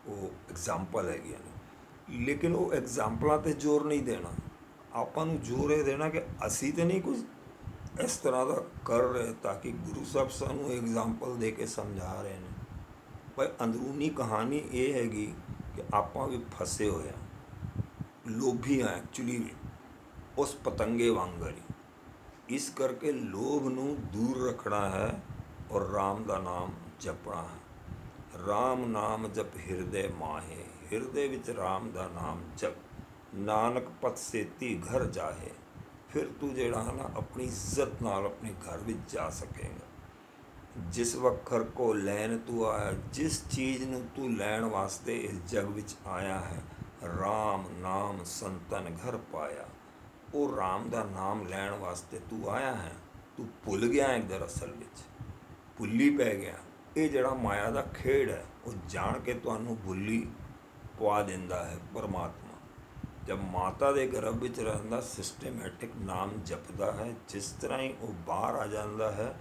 ਉਹ ਐਗਜ਼ਾਮਪਲ ਹੈਗੀਆਂ ਨੇ। ਲੇਕਿਨ ਉਹ ਐਗਜ਼ਾਮਪਲਾਂ 'ਤੇ ਜ਼ੋਰ ਨਹੀਂ ਦੇਣਾ। ਆਪਾਂ ਨੂੰ ਜ਼ੋਰ ਇਹ ਦੇਣਾ ਕਿ ਅਸੀਂ ਤਾਂ ਨਹੀਂ ਕੁਝ ਇਸ ਤਰ੍ਹਾਂ ਦਾ ਕਰ ਰਹੇ ਤਾਂ ਕਿ ਗੁਰੂ ਸਾਹਿਬ ਸਾਨੂੰ ਐਗਜ਼ਾਮਪਲ ਦੇ ਕੇ ਸਮਝਾ ਰਹੇ ਨੇ। ਪਰ ਅੰਦਰੂਨੀ ਕਹਾਣੀ ਇਹ ਹੈਗੀ ਕਿ ਆਪਾਂ ਵੀ ਫਸੇ ਹੋਏ ਹਾਂ, ਲੋਭੀ ਹਾਂ ਐਕਚੁਅਲੀ ਉਸ ਪਤੰਗੇ ਵਾਂਗਰ ਹੀ। ਇਸ ਕਰਕੇ ਲੋਭ ਨੂੰ ਦੂਰ ਰੱਖਣਾ ਹੈ ਔਰ ਰਾਮ ਦਾ ਨਾਮ ਜਪਣਾ ਹੈ। ਰਾਮ ਨਾਮ ਜਪ ਹਿਰਦੇ ਮਾਹੇ। ਹਿਰਦੇ ਵਿੱਚ ਰਾਮ ਦਾ ਨਾਮ ਜਪ। ਨਾਨਕ ਪਤ ਸੇਤੀ ਘਰ ਜਾਹੇ। ਫਿਰ ਤੂੰ ਜਿਹੜਾ ਹੈ ਨਾ ਆਪਣੀ ਇੱਜ਼ਤ ਨਾਲ ਆਪਣੇ ਘਰ ਵਿੱਚ ਜਾ ਸਕੇਗਾ। ਜਿਸ ਵਖਰ ਕੋ ਲੈਣ ਤੂੰ ਆਇਆ, ਜਿਸ ਚੀਜ਼ ਨੂੰ ਤੂੰ ਲੈਣ ਵਾਸਤੇ ਇਸ ਜਗ ਵਿੱਚ ਆਇਆ ਹੈ, ਰਾਮ ਨਾਮ ਸੰਤਨ ਘਰ ਪਾਇਆ। ਉਹ ਰਾਮ ਦਾ ਨਾਮ ਲੈਣ ਵਾਸਤੇ ਤੂੰ ਆਇਆ ਹੈ। ਤੂੰ ਭੁੱਲ ਗਿਆ ਹੈ, ਦਰਅਸਲ ਵਿੱਚ ਭੁੱਲੀ ਪੈ ਗਿਆ। ਇਹ ਜਿਹੜਾ ਮਾਇਆ ਦਾ ਖੇਡ ਹੈ ਉਹ ਜਾਣ ਕੇ ਤੁਹਾਨੂੰ ਭੁੱਲੀ ਪਵਾ ਦਿੰਦਾ ਹੈ ਪਰਮਾਤਮਾ। ਜਦ ਮਾਤਾ ਦੇ ਗਰਭ ਵਿੱਚ ਰਹਿੰਦਾ ਸਿਸਟੇਮੈਟਿਕ ਨਾਮ ਜਪਦਾ ਹੈ, ਜਿਸ ਤਰ੍ਹਾਂ ਹੀ ਉਹ ਬਾਹਰ ਆ ਜਾਂਦਾ ਹੈ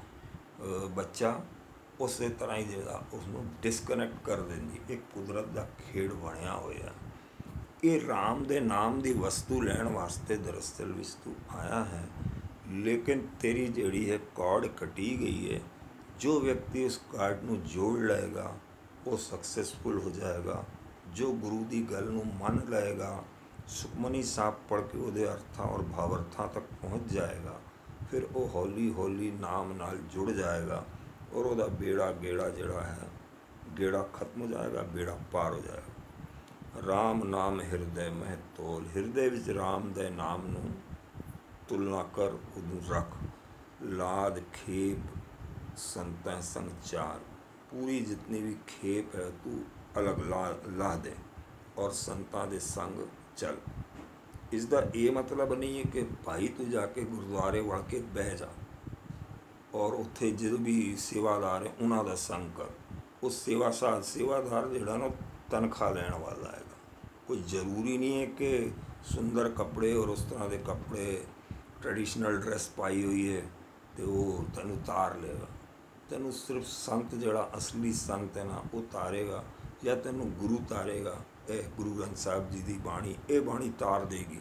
ਬੱਚਾ, ਉਸੇ ਤਰ੍ਹਾਂ ਹੀ ਜਿਹੜਾ ਉਸਨੂੰ ਡਿਸਕਨੈਕਟ ਕਰ ਦਿੰਦੀ। ਇਹ ਕੁਦਰਤ ਦਾ ਖੇਡ ਬਣਿਆ ਹੋਇਆ। ਇਹ ਰਾਮ ਦੇ ਨਾਮ ਦੀ ਵਸਤੂ ਲੈਣ ਵਾਸਤੇ ਦਰਅਸਲ ਵਿੱਚ ਤੂੰ ਆਇਆ ਹੈ, ਲੇਕਿਨ ਤੇਰੀ ਜਿਹੜੀ ਹੈ ਕੌੜ ਕੱਟੀ ਗਈ ਹੈ। ਜੋ ਵਿਅਕਤੀ ਉਸ ਕਾਰਡ ਨੂੰ ਜੋੜ ਲਏਗਾ ਉਹ ਸਕਸੈਸਫੁਲ ਹੋ ਜਾਏਗਾ। ਜੋ ਗੁਰੂ ਦੀ ਗੱਲ ਨੂੰ ਮੰਨ ਲਏਗਾ, ਸੁਖਮਨੀ ਸਾਹਿਬ ਪੜ੍ਹ ਕੇ ਉਹਦੇ ਅਰਥਾਂ ਔਰ ਭਾਵਅਰਥਾਂ ਤੱਕ ਪਹੁੰਚ ਜਾਏਗਾ, ਫਿਰ ਉਹ ਹੌਲੀ ਹੌਲੀ ਨਾਮ ਨਾਲ ਜੁੜ ਜਾਏਗਾ ਔਰ ਉਹਦਾ ਬੇੜਾ ਗੇੜਾ ਜਿਹੜਾ ਹੈ ਗੇੜਾ ਖਤਮ ਹੋ ਜਾਏਗਾ, ਬੇੜਾ ਪਾਰ ਹੋ ਜਾਏਗਾ। ਰਾਮ ਨਾਮ ਹਿਰਦੇ ਮਹਿ ਤੋਲ। ਹਿਰਦੇ ਵਿੱਚ ਰਾਮ ਦੇ ਨਾਮ ਨੂੰ ਤੁਲਨਾ ਕਰ, ਉਹਨੂੰ ਰੱਖ। ਲਾਦ ਖੇਪ ਸੰਤਾਂ ਸੰਗ ਚਾਰ। ਪੂਰੀ ਜਿਤਨੀ ਵੀ ਖੇਪ ਹੈ ਤੂੰ ਅਲੱਗ ਲਾ ਦੇ ਔਰ ਸੰਤਾਂ ਦੇ ਸੰਗ ਚੱਲ। ਇਸ ਦਾ ਇਹ ਮਤਲਬ ਨਹੀਂ ਹੈ ਕਿ ਭਾਈ ਤੂੰ ਜਾ ਕੇ ਗੁਰਦੁਆਰੇ ਵੜ ਕੇ ਬਹਿ ਜਾ ਔਰ ਉੱਥੇ ਜਦੋਂ ਵੀ ਸੇਵਾਦਾਰ ਹੈ ਉਹਨਾਂ ਦਾ ਸੰਗ ਕਰ। ਉਹ ਸੇਵਾਦਾਰ ਜਿਹੜਾ ਨਾ ਤਨਖਾਹ ਲੈਣ ਵਾਲਾ ਹੈਗਾ। ਕੋਈ ਜ਼ਰੂਰੀ ਨਹੀਂ ਹੈ ਕਿ ਸੁੰਦਰ ਕੱਪੜੇ ਔਰ ਉਸ ਤਰ੍ਹਾਂ ਦੇ ਕੱਪੜੇ, ਟ੍ਰੈਡੀਸ਼ਨਲ ਡਰੈਸ ਪਾਈ ਹੋਈ ਹੈ ਅਤੇ ਉਹ ਤੈਨੂੰ ਤਾਰ ਲਏਗਾ। ਤੈਨੂੰ ਸਿਰਫ ਸੰਤ ਜਿਹੜਾ ਅਸਲੀ ਸੰਤ ਹੈ ਨਾ ਉਹ ਤਾਰੇਗਾ, ਜਾਂ ਤੈਨੂੰ ਗੁਰੂ ਤਾਰੇਗਾ। ਇਹ ਗੁਰੂ ਗ੍ਰੰਥ ਸਾਹਿਬ ਜੀ ਦੀ ਬਾਣੀ, ਇਹ ਬਾਣੀ ਤਾਰ ਦੇਗੀ।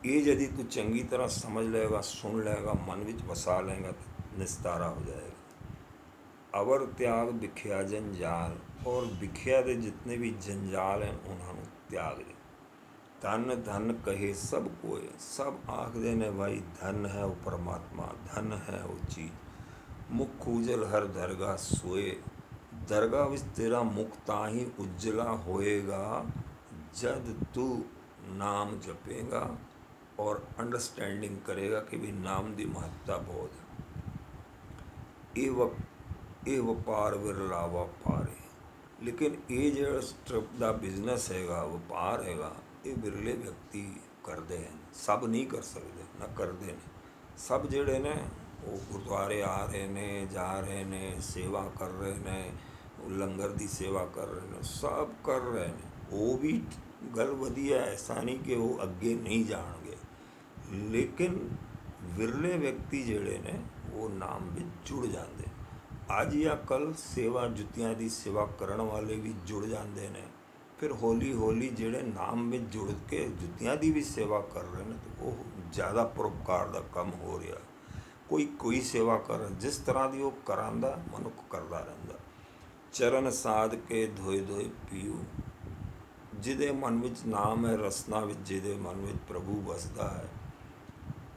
ਇਹ ਜਦੀ ਤੂੰ ਚੰਗੀ ਤਰ੍ਹਾਂ ਸਮਝ ਲਏਗਾ, ਸੁਣ ਲਏਗਾ, ਮਨ ਵਿੱਚ ਵਸਾ ਲਏਗਾ ਤਾਂ ਨਿਸਤਾਰਾ ਹੋ ਜਾਏਗਾ। ਅਵਰ ਤਿਆਗ ਵਿਖਿਆ ਜੰਜਾਲ। ਔਰ ਵਿਖਿਆ ਦੇ ਜਿਤਨੇ ਵੀ ਜੰਜਾਲ ਹਨ ਉਹਨਾਂ ਨੂੰ ਤਿਆਗ ਦੇ। ਧਨ ਧਨ ਕਹੇ ਸਭ ਕੋਏ। ਸਭ ਆਖਦੇ ਨੇ ਭਾਈ ਧਨ ਹੈ ਉਹ ਪਰਮਾਤਮਾ, ਧਨ ਹੈ ਉਹ ਚੀਜ਼। ਮੁਖ ਉਜਲ ਹਰ ਦਰਗਾਹ ਸੋਏ। ਦਰਗਾਹ ਵਿੱਚ ਤੇਰਾ ਮੁਖ ਤਾਂ ਹੀ ਉਜਲਾ ਹੋਏਗਾ ਜਦ ਤੂੰ ਨਾਮ ਜਪੇਗਾ ਔਰ ਅੰਡਰਸਟੈਂਡਿੰਗ ਕਰੇਗਾ ਕਿ ਵੀ ਨਾਮ ਦੀ ਮਹੱਤਤਾ ਬਹੁਤ ਹੈ। ਇਹ ਵਪਾਰ ਵਿਰਲਾ ਵਪਾਰ ਹੈ। ਲੇਕਿਨ ਇਹ ਜਿਹੜਾ ਸਟ੍ਰਿਪ ਦਾ ਬਿਜ਼ਨਸ ਹੈਗਾ, ਵਪਾਰ ਹੈਗਾ, ਇਹ ਵਿਰਲੇ ਵਿਅਕਤੀ ਕਰਦੇ ਹਨ। ਸਭ ਨਹੀਂ ਕਰ ਸਕਦੇ, ਨਾ ਕਰਦੇ ਨੇ। ਸਭ ਜਿਹੜੇ ਨੇ ਉਹ ਗੁਰਦੁਆਰੇ ਆ ਰਹੇ ਨੇ, ਜਾ ਰਹੇ ਨੇ, ਸੇਵਾ ਕਰ ਰਹੇ ਨੇ, ਲੰਗਰ ਦੀ ਸੇਵਾ ਕਰ ਰਹੇ ਨੇ, ਸਭ ਕਰ ਰਹੇ ਨੇ। ਉਹ ਵੀ ਗੱਲ ਵਧੀਆ, ਐਸਾ ਨਹੀਂ ਕਿ ਉਹ ਅੱਗੇ ਨਹੀਂ ਜਾਣਗੇ, ਲੇਕਿਨ ਵਿਰਲੇ ਵਿਅਕਤੀ ਜਿਹੜੇ ਨੇ ਉਹ ਨਾਮ ਵਿੱਚ ਜੁੜ ਜਾਂਦੇ। ਅੱਜ ਜਾਂ ਕੱਲ੍ਹ ਸੇਵਾ, ਜੁੱਤੀਆਂ ਦੀ ਸੇਵਾ ਕਰਨ ਵਾਲੇ ਵੀ ਜੁੜ ਜਾਂਦੇ ਨੇ। ਫਿਰ ਹੌਲੀ ਹੌਲੀ ਜਿਹੜੇ ਨਾਮ ਵਿੱਚ ਜੁੜ ਕੇ ਜੁੱਤੀਆਂ ਦੀ ਵੀ ਸੇਵਾ ਕਰ ਰਹੇ ਨੇ, ਤਾਂ ਉਹ ਜ਼ਿਆਦਾ ਪਰਉਪਕਾਰ ਦਾ ਕੰਮ ਹੋ ਰਿਹਾ। ਕੋਈ ਸੇਵਾ ਕਰ, ਜਿਸ ਤਰ੍ਹਾਂ ਦੀ ਉਹ ਕਰਾਂਦਾ ਮਨੁੱਖ ਕਰਦਾ ਰਹਿੰਦਾ। ਚਰਨ ਸਾਧ ਕੇ ਧੋਏ ਧੋਏ ਪੀਊ, ਜਿਹਦੇ ਮਨ ਵਿੱਚ ਨਾਮ ਹੈ, ਰਸਨਾ ਵਿੱਚ ਜਿਹਦੇ ਮਨ ਵਿੱਚ ਪ੍ਰਭੂ ਵਸਦਾ ਹੈ,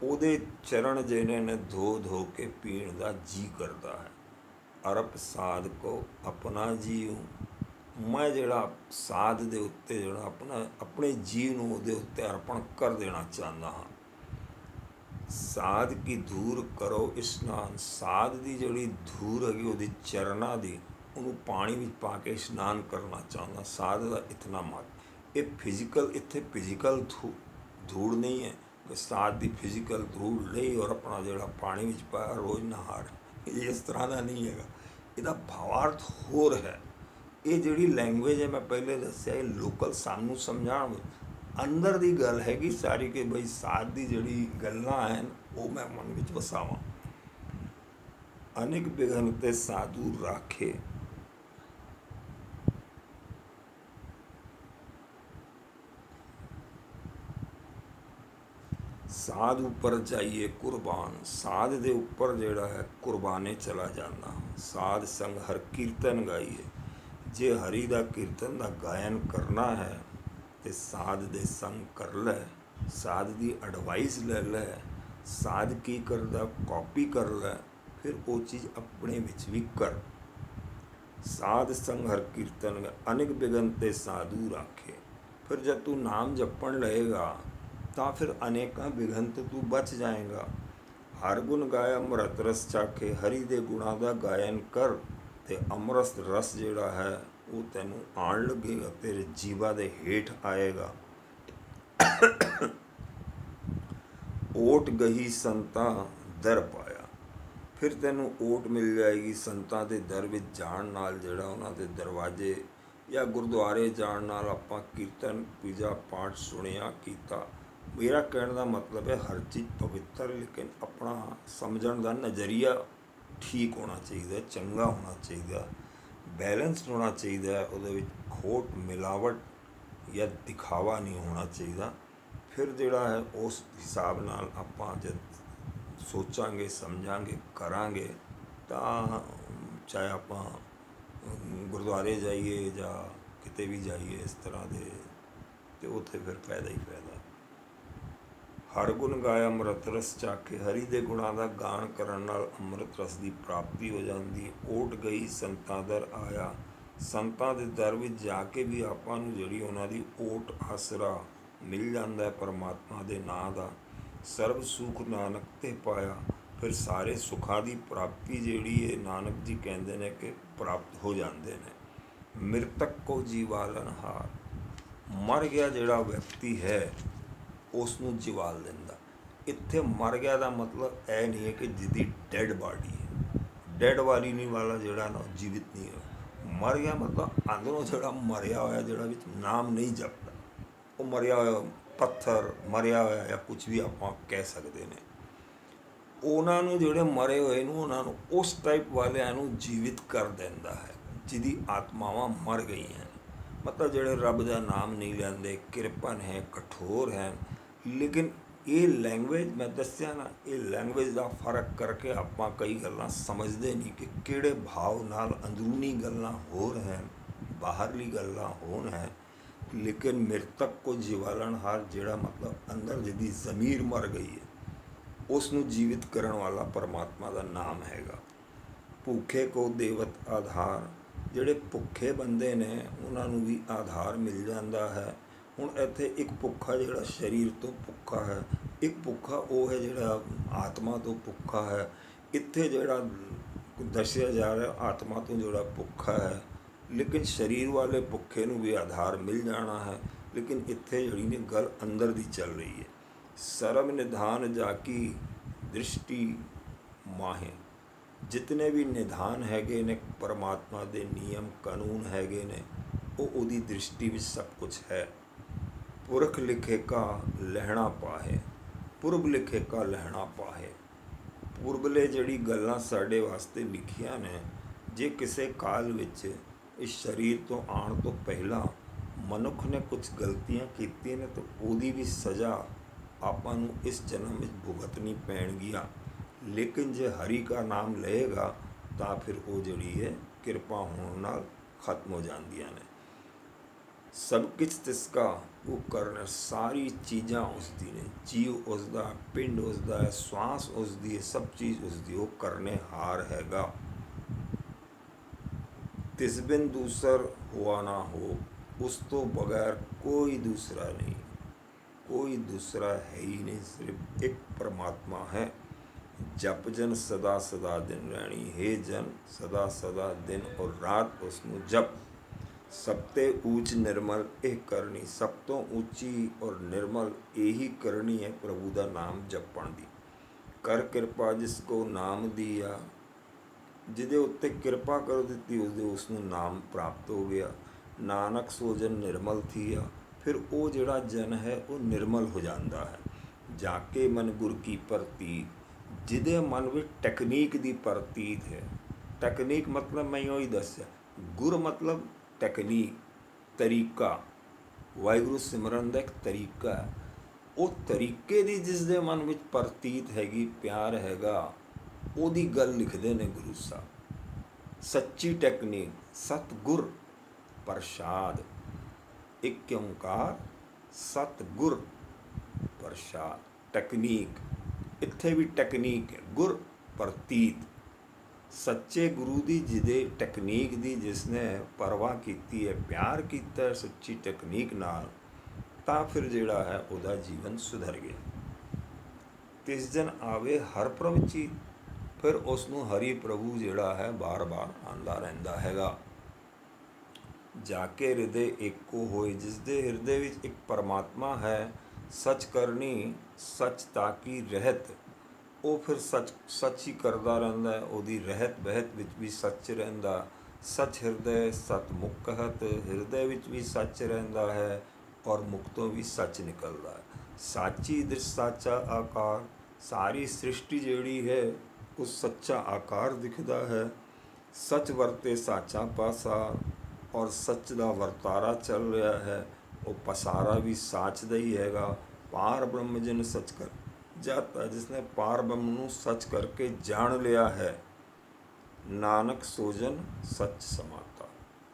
ਉਹਦੇ ਚਰਨ ਜਿਹੜੇ ਨੇ ਧੋ ਧੋ ਕੇ ਪੀਣ ਦਾ ਜੀ ਕਰਦਾ ਹੈ। ਅਰਪ ਸਾਧ ਕੋ ਆਪਣਾ ਜੀਉ, ਮੈਂ ਜਿਹੜਾ ਸਾਧ ਦੇ ਉੱਤੇ ਜਿਹੜਾ ਆਪਣੇ ਜੀਵ ਨੂੰ ਉਹਦੇ ਉੱਤੇ ਅਰਪਣ ਕਰ ਦੇਣਾ ਚਾਹੁੰਦਾ ਹਾਂ। ਸਾਧ ਕੀ ਧੂਰ ਕਰੋ ਇਸ਼ਨਾਨ, ਸਾਧ ਦੀ ਜਿਹੜੀ ਧੂਰ ਹੈਗੀ ਉਹਦੀ ਚਰਨਾਂ ਦੀ, ਉਹਨੂੰ ਪਾਣੀ ਵਿੱਚ ਪਾ ਕੇ ਇਸ਼ਨਾਨ ਕਰਨਾ ਚਾਹੁੰਦਾ। ਸਾਧ ਦਾ ਇਤਨਾ ਮਤ, ਇਹ ਫਿਜ਼ੀਕਲ, ਇੱਥੇ ਫਿਜ਼ੀਕਲ ਧੂੜ ਨਹੀਂ ਹੈ ਕਿ ਸਾਧ ਦੀ ਫਿਜ਼ੀਕਲ ਧੂੜ ਲਈ ਔਰ ਆਪਣਾ ਜਿਹੜਾ ਪਾਣੀ ਵਿੱਚ ਪਾਇਆ ਰੋਜ਼ ਨਹਾ ਰਿਹਾ, ਇਸ ਤਰ੍ਹਾਂ ਦਾ ਨਹੀਂ ਹੈਗਾ। ਇਹਦਾ ਭਾਵਾਰਥ ਹੋਰ ਹੈ। ਇਹ ਜਿਹੜੀ ਲੈਂਗੁਏਜ ਹੈ, ਮੈਂ ਪਹਿਲੇ ਦੱਸਿਆ, ਇਹ ਲੋਕਲ ਸਾਨੂੰ ਸਮਝਾਉਣ ਅੰਦਰ ਦੀ ਗੱਲ ਹੈਗੀ ਸਾਰੀ, ਕਿ ਬਈ ਸਾਧ ਦੀ ਜਿਹੜੀ ਗੱਲਾਂ ਹਨ ਉਹ ਮੈਂ ਮਨ ਵਿੱਚ ਵਸਾਵਾਂ। ਅਨੇਕ ਬਿਘਨ ਤੇ ਸਾਧੂ ਰਾਖੇ, ਸਾਧ ਉੱਪਰ ਜਾਈਏ ਕੁਰਬਾਨ, ਸਾਧ ਦੇ ਉੱਪਰ ਜਿਹੜਾ ਹੈ ਕੁਰਬਾਨੇ ਚਲਾ ਜਾਂਦਾ। ਸਾਧ ਸੰਗ ਹਰ ਕੀਰਤਨ ਗਾਈਏ, ਜੇ ਹਰੀ ਦਾ ਕੀਰਤਨ ਦਾ ਗਾਇਨ ਕਰਨਾ ਹੈ ਤੇ ਸਾਧ ਦੇ ਸੰਗ ਕਰ ਲੈ, ਸਾਧ ਦੀ ਐਡਵਾਈਸ ਲੈ ਲੈ। ਸਾਧ ਕੀ ਕਰਦਾ, ਕਾਪੀ ਕਰ ਲੈ, ਫਿਰ ਉਹ ਚੀਜ਼ ਆਪਣੇ ਵਿੱਚ ਵੀ ਕਰ। ਸਾਧ ਸੰਗ ਹਰ ਕੀਰਤਨ ਅਨੇਕ ਬਿਘਨ ਤੇ ਸਾਧੂ ਰਾਖੇ, ਫਿਰ ਜਦ ਤੂੰ ਨਾਮ ਜਪਣ ਲਏਗਾ ਤਾਂ ਫਿਰ ਅਨੇਕਾਂ ਬਿਘਨ ਤੋਂ ਤੂੰ ਬਚ ਜਾਏਗਾ। ਹਰ ਗੁਣ ਗਾਇਆ ਅੰਮ੍ਰਿਤ ਰਸ ਚਾਖੇ, ਹਰੀ ਦੇ ਗੁਣਾਂ ਦਾ ਗਾਇਨ ਕਰ ਤੇ ਅੰਮ੍ਰਿਤ ਰਸ ਜਿਹੜਾ ਹੈ ਉਹ ਤੈਨੂੰ ਆਉਣ ਲੱਗੇਗਾ, ਤੇਰੇ ਜੀਵਾ ਦੇ ਹੇਠ ਆਏਗਾ। ਓਟ ਗਈ ਸੰਤਾਂ ਦਰ ਪਾਇਆ, ਫਿਰ ਤੈਨੂੰ ਓਟ ਮਿਲ ਜਾਏਗੀ ਸੰਤਾਂ ਦੇ ਦਰ ਵਿੱਚ ਜਾਣ ਨਾਲ, ਜਿਹੜਾ ਉਹਨਾਂ ਦੇ ਦਰਵਾਜ਼ੇ ਜਾਂ ਗੁਰਦੁਆਰੇ ਜਾਣ ਨਾਲ। ਆਪਾਂ ਕੀਰਤਨ, ਪੂਜਾ ਪਾਠ ਸੁਣਿਆ ਕੀਤਾ। ਮੇਰਾ ਕਹਿਣ ਦਾ ਮਤਲਬ ਹੈ ਹਰ ਚੀਜ਼ ਪਵਿੱਤਰ, ਲੇਕਿਨ ਆਪਣਾ ਸਮਝਣ ਦਾ ਨਜ਼ਰੀਆ ਠੀਕ ਹੋਣਾ ਚਾਹੀਦਾ, ਚੰਗਾ ਹੋਣਾ ਚਾਹੀਦਾ, ਬੈਲੈਂਸਡ ਹੋਣਾ ਚਾਹੀਦਾ। ਉਹਦੇ ਵਿੱਚ ਖੋਟ, ਮਿਲਾਵਟ ਜਾਂ ਦਿਖਾਵਾ ਨਹੀਂ ਹੋਣਾ ਚਾਹੀਦਾ। ਫਿਰ ਜਿਹੜਾ ਹੈ ਉਸ ਹਿਸਾਬ ਨਾਲ ਆਪਾਂ ਜਦ ਸੋਚਾਂਗੇ, ਸਮਝਾਂਗੇ, ਕਰਾਂਗੇ, ਤਾਂ ਚਾਹੇ ਆਪਾਂ ਗੁਰਦੁਆਰੇ ਜਾਈਏ ਜਾਂ ਕਿਤੇ ਵੀ ਜਾਈਏ ਇਸ ਤਰ੍ਹਾਂ ਦੇ, ਅਤੇ ਉੱਥੇ ਫਿਰ ਫਾਇਦਾ ਹੀ ਫਾਇਦਾ। ਹਰ ਗੁਣ ਗਾਇਆ ਅੰਮ੍ਰਿਤ ਰਸ ਚਾਖੇ, ਹਰੀ ਦੇ ਗੁਣਾਂ ਦਾ ਗਾਣ ਕਰਨ ਨਾਲ ਅੰਮ੍ਰਿਤ ਰਸ ਦੀ ਪ੍ਰਾਪਤੀ ਹੋ ਜਾਂਦੀ। ਓਟ ਗਈ ਸੰਤਾਂ ਦਰ ਆਇਆ, ਸੰਤਾਂ ਦੇ ਦਰ ਵਿੱਚ ਜਾ ਕੇ ਵੀ ਆਪਾਂ ਨੂੰ ਜਿਹੜੀ ਉਹਨਾਂ ਦੀ ਓਟ, ਆਸਰਾ ਮਿਲ ਜਾਂਦਾ ਹੈ ਪਰਮਾਤਮਾ ਦੇ ਨਾਂ ਦਾ। ਸਰਬ ਸੁਖ ਨਾਨਕ ਤੇ ਪਾਇਆ, ਫਿਰ ਸਾਰੇ ਸੁੱਖਾਂ ਦੀ ਪ੍ਰਾਪਤੀ ਜਿਹੜੀ ਹੈ ਨਾਨਕ ਜੀ ਕਹਿੰਦੇ ਨੇ ਕਿ ਪ੍ਰਾਪਤ ਹੋ ਜਾਂਦੇ ਨੇ। ਮਿਰਤਕ ਕੋ ਜੀਵਾਲਨਹਾਰ, ਮਰ ਗਿਆ ਜਿਹੜਾ ਵਿਅਕਤੀ ਹੈ ਉਸ ਨੂੰ ਜੀਵਾਲ ਦਿੰਦਾ। ਇੱਥੇ ਮਰ ਗਿਆ ਦਾ ਮਤਲਬ ਇਹ ਨਹੀਂ ਹੈ ਕਿ ਜਿਹਦੀ ਡੈਡ ਬਾਡੀ ਹੈ, ਡੈਡ ਵਾਲੀ ਨਹੀਂ ਵਾਲਾ ਜਿਹੜਾ ਨਾ ਜੀਵਿਤ ਨਹੀਂ ਹੈ। ਮਰ ਗਿਆ ਮਤਲਬ ਅੰਦਰੋਂ ਜਿਹੜਾ ਮਰਿਆ ਹੋਇਆ, ਜਿਹੜਾ ਵਿੱਚ ਨਾਮ ਨਹੀਂ ਜਪਦਾ, ਉਹ ਮਰਿਆ ਹੋਇਆ ਪੱਥਰ, ਮਰਿਆ ਹੋਇਆ ਜਾਂ ਕੁਝ ਵੀ ਆਪਾਂ ਕਹਿ ਸਕਦੇ ਨੇ। ਉਹਨਾਂ ਨੂੰ ਜਿਹੜੇ ਮਰੇ ਹੋਏ ਨੂੰ, ਉਹਨਾਂ ਨੂੰ ਉਸ ਟਾਈਪ ਵਾਲਿਆਂ ਨੂੰ ਜੀਵਿਤ ਕਰ ਦਿੰਦਾ ਹੈ, ਜਿਹਦੀ ਆਤਮਾਵਾਂ ਮਰ ਗਈਆਂ। ਮਤਲਬ ਜਿਹੜੇ ਰੱਬ ਦਾ ਨਾਮ ਨਹੀਂ ਲੈਂਦੇ, ਕਿਰਪਨ ਹੈ, ਕਠੋਰ ਹੈ। ਲੇਕਿਨ ਇਹ ਲੈਂਗੁਏਜ ਮੈਂ ਦੱਸਿਆ ਨਾ, ਇਹ ਲੈਂਗੁਏਜ ਦਾ ਫਰਕ ਕਰਕੇ ਆਪਾਂ ਕਈ ਗੱਲਾਂ ਸਮਝਦੇ ਨਹੀਂ ਕਿ ਕਿਹੜੇ ਭਾਵ ਨਾਲ ਅੰਦਰੂਨੀ ਗੱਲਾਂ ਹੋਰ ਹਨ, ਬਾਹਰਲੀ ਗੱਲਾਂ ਹੋਰ ਹੈ। ਲੇਕਿਨ ਮਿਰਤਕ ਕੋ ਜੀਵਾਲਨਹਾਰ, ਜਿਹੜਾ ਮਤਲਬ ਅੰਦਰ ਜਿਹਦੀ ਜ਼ਮੀਰ ਮਰ ਗਈ ਹੈ, ਉਸ ਨੂੰ ਜੀਵਿਤ ਕਰਨ ਵਾਲਾ ਪਰਮਾਤਮਾ ਦਾ ਨਾਮ ਹੈਗਾ। ਭੁੱਖੇ ਕੋ ਦੇਵਤ ਆਧਾਰ, ਜਿਹੜੇ ਭੁੱਖੇ ਬੰਦੇ ਨੇ ਉਹਨਾਂ ਨੂੰ ਵੀ ਆਧਾਰ ਮਿਲ ਜਾਂਦਾ ਹੈ। ਹੁਣ ਇੱਥੇ ਇੱਕ ਭੁੱਖਾ ਜਿਹੜਾ ਸਰੀਰ ਤੋਂ ਭੁੱਖਾ ਹੈ, ਇੱਕ ਭੁੱਖਾ ਉਹ ਹੈ ਜਿਹੜਾ ਆਤਮਾ ਤੋਂ ਭੁੱਖਾ ਹੈ। ਇੱਥੇ ਜਿਹੜਾ ਦੱਸਿਆ ਜਾ ਰਿਹਾ ਆਤਮਾ ਤੋਂ ਜਿਹੜਾ ਭੁੱਖਾ ਹੈ, ਲੇਕਿਨ ਸਰੀਰ ਵਾਲੇ ਭੁੱਖੇ ਨੂੰ ਵੀ ਆਧਾਰ ਮਿਲ ਜਾਣਾ ਹੈ। ਲੇਕਿਨ ਇੱਥੇ ਜਿਹੜੀ ਨੇ ਗੱਲ ਅੰਦਰ ਦੀ ਚੱਲ ਰਹੀ ਹੈ। ਸਰਬ ਨਿਧਾਨ ਜਾ ਕੀ ਦ੍ਰਿਸ਼ਟੀ ਮਾਹੇ, ਜਿਤਨੇ ਵੀ ਨਿਧਾਨ ਹੈਗੇ ਨੇ ਪਰਮਾਤਮਾ ਦੇ ਨਿਯਮ ਕਾਨੂੰਨ ਹੈਗੇ ਨੇ, ਉਹ ਉਹਦੀ ਦ੍ਰਿਸ਼ਟੀ ਵਿੱਚ ਸਭ ਕੁਝ ਹੈ। ਪੁਰਖ ਲਿਖੇ ਕਾ ਲਹਿਣਾ ਪਾਹੇ, ਪੁਰਬ ਲਿਖੇ ਕਾ ਲਹਿਣਾ ਪਾਹੇ। ਪੁਰਬਲੇ ਜਿਹੜੀ ਗੱਲਾਂ ਸਾਡੇ ਵਾਸਤੇ ਲਿਖੀਆਂ ਨੇ, ਜੇ ਕਿਸੇ ਕਾਲ ਵਿੱਚ ਇਸ ਸਰੀਰ ਤੋਂ ਆਉਣ ਤੋਂ ਪਹਿਲਾਂ ਮਨੁੱਖ ਨੇ ਕੁਝ ਗਲਤੀਆਂ ਕੀਤੀਆਂ ਨੇ ਤਾਂ ਉਹਦੀ ਵੀ ਸਜ਼ਾ ਆਪਾਂ ਨੂੰ ਇਸ ਜਨਮ ਵਿੱਚ ਭੁਗਤਣੀ ਪੈਣਗੀਆਂ। ਲੇਕਿਨ ਜੇ ਹਰੀ ਕਾ ਨਾਮ ਲਏਗਾ ਤਾਂ ਫਿਰ ਉਹ ਜਿਹੜੀ ਹੈ ਕਿਰਪਾ ਹੋਣ ਨਾਲ ਖਤਮ ਹੋ ਜਾਂਦੀਆਂ ਨੇ। ਸਭ ਕੁਛ ਤਿਸਕਾ ਉਹ ਕਰਨ, ਸਾਰੀ ਚੀਜ਼ਾਂ ਉਸਦੀ ਨੇ, ਜੀਵ ਉਸਦਾ, ਪਿੰਡ ਉਸਦਾ ਹੈ, ਸਵਾਸ ਉਸਦੀ ਹੈ, ਸਭ ਚੀਜ਼ ਉਸਦੀ, ਉਹ ਕਰਨੇ ਹਾਰ ਹੈਗਾ। ਤਿਸ ਬਿਨ ਦੂਸਰ ਹੁਆ ਨਾ ਹੋ, ਉਸ ਤੋਂ ਬਗੈਰ ਕੋਈ ਦੂਸਰਾ ਨਹੀਂ, ਕੋਈ ਦੂਸਰਾ ਹੈ ਹੀ ਨਹੀਂ, ਸਿਰਫ ਇੱਕ ਪਰਮਾਤਮਾ ਹੈ। ਜਪ ਜਨ ਸਦਾ ਸਦਾ ਦਿਨ ਰਹਿਣੀ, ਹੈ ਜਨ ਸਦਾ ਸਦਾ ਦਿਨ ਔਰ ਰਾਤ ਉਸਨੂੰ ਜਪ। ਸਭ ਤੇ ਊਚ ਨਿਰਮਲ ਇਹ ਕਰਨੀ, ਸਭ ਤੋਂ ਉੱਚੀ ਔਰ ਨਿਰਮਲ ਇਹੀ ਕਰਨੀ ਹੈ ਪ੍ਰਭੂ ਦਾ ਨਾਮ ਜਪਣ ਦੀ। ਕਰ ਕਿਰਪਾ ਜਿਸ ਕੋ ਨਾਮ ਦੀਆ, ਜਿਹਦੇ ਉੱਤੇ ਕਿਰਪਾ ਕਰ ਦਿੱਤੀ ਉਸਨੂੰ ਨਾਮ ਪ੍ਰਾਪਤ ਹੋ ਗਿਆ। ਨਾਨਕ ਸੋ ਜਨ ਨਿਰਮਲ ਥੀਆ, ਫਿਰ ਉਹ ਜਿਹੜਾ ਜਨ ਹੈ ਉਹ ਨਿਰਮਲ ਹੋ ਜਾਂਦਾ ਹੈ। ਜਾ ਕੇ ਮਨ ਗੁਰ ਕੀ ਪ੍ਰਤੀਤ, ਜਿਹਦੇ ਮਨ ਵਿੱਚ ਟੈਕਨੀਕ ਦੀ ਪ੍ਰਤੀਤ ਹੈ। ਟੈਕਨੀਕ ਮਤਲਬ ਮੈਂ ਉਹੀ ਦੱਸਿਆ, ਗੁਰ ਮਤਲਬ ਟੈਕਨੀਕ, ਤਰੀਕਾ। ਵਾਹਿਗੁਰੂ ਸਿਮਰਨ ਦਾ ਇੱਕ ਤਰੀਕਾ ਹੈ। ਉਹ ਤਰੀਕੇ ਦੀ ਜਿਸ ਦੇ ਮਨ ਵਿੱਚ ਪ੍ਰਤੀਤ ਹੈਗੀ, ਪਿਆਰ ਹੈਗਾ, ਉਹਦੀ ਗੱਲ ਲਿਖਦੇ ਨੇ ਗੁਰੂ ਸਾਹਿਬ। ਸੱਚੀ ਟੈਕਨੀਕ, ਸਤਿਗੁਰ ਪ੍ਰਸਾਦ, ਇੱਕ ਓਂਕਾਰ ਸਤਿਗੁਰ ਪ੍ਰਸਾਦ। ਟੈਕਨੀਕ, ਇੱਥੇ ਵੀ ਟੈਕਨੀਕ ਹੈ, ਗੁਰ ਪ੍ਰਤੀਤ। ਸੱਚੇ ਗੁਰੂ ਦੀ ਜਿਹਦੇ ਟੈਕਨੀਕ ਦੀ ਜਿਸਨੇ ਪਰਵਾਹ ਕੀਤੀ ਹੈ, ਪਿਆਰ ਕੀਤਾ ਹੈ ਸੱਚੀ ਟੈਕਨੀਕ ਨਾਲ, ਤਾਂ ਫਿਰ ਜਿਹੜਾ ਹੈ ਉਹਦਾ ਜੀਵਨ ਸੁਧਰ ਗਿਆ। ਤਿਸ ਦਿਨ ਆਵੇ ਹਰ ਪ੍ਰਭ ਚੀਤ, ਫਿਰ ਉਸ ਨੂੰ ਹਰੀ ਪ੍ਰਭੂ ਜਿਹੜਾ ਹੈ ਬਾਰ-ਬਾਰ ਆਉਂਦਾ ਰਹਿੰਦਾ ਹੈਗਾ। ਜਾ ਕੇ ਹਿਰਦੇ ਏਕੋ ਹੋਏ, ਜਿਸ ਦੇ ਹਿਰਦੇ ਵਿੱਚ ਇੱਕ ਪਰਮਾਤਮਾ ਹੈ। ਸੱਚ ਕਰਨੀ ਸੱਚ ਤਾਕੀ ਰਹਿਤ, ਉਹ ਫਿਰ ਸੱਚ ਹੀ ਕਰਦਾ ਰਹਿੰਦਾ ਹੈ, ਉਹਦੀ ਰਹਿਤ ਬਹਿਤ ਵਿੱਚ ਵੀ ਸੱਚ ਰਹਿੰਦਾ। ਸੱਚ ਹਿਰਦੈ ਸਤ ਮੁਖ ਕਹਤ, ਹਿਰਦੇ ਵਿੱਚ ਵੀ ਸੱਚ ਰਹਿੰਦਾ ਹੈ ਔਰ ਮੁਖ ਤੋਂ ਵੀ ਸੱਚ ਨਿਕਲਦਾ ਹੈ। ਸਾਚੀ ਦ੍ਰਿਸ਼ ਸਾਚਾ ਆਕਾਰ, ਸਾਰੀ ਸ੍ਰਿਸ਼ਟੀ ਜਿਹੜੀ ਹੈ ਉਹ ਸੱਚਾ ਆਕਾਰ ਦਿਖਦਾ ਹੈ। ਸੱਚ ਵਰਤੇ ਸਾਚਾ ਪਾਸਾ, ਔਰ ਸੱਚ ਦਾ ਵਰਤਾਰਾ ਚੱਲ ਰਿਹਾ ਹੈ, ਉਹ ਪਸਾਰਾ ਵੀ ਸਾਚ ਦਾ ਹੀ ਹੈਗਾ। ਪਾਰ ਬ੍ਰਹਮ ਜਿਨ ਸੱਚ ਕਰ ਜਾਤਾ, ਜਿਸਨੇ ਪਾਰ ਬ੍ਰਹਮ ਨੂੰ ਸੱਚ ਕਰਕੇ ਜਾਣ ਲਿਆ ਹੈ। ਨਾਨਕ ਸੋਜਨ ਸੱਚ ਸਮਾਤਾ,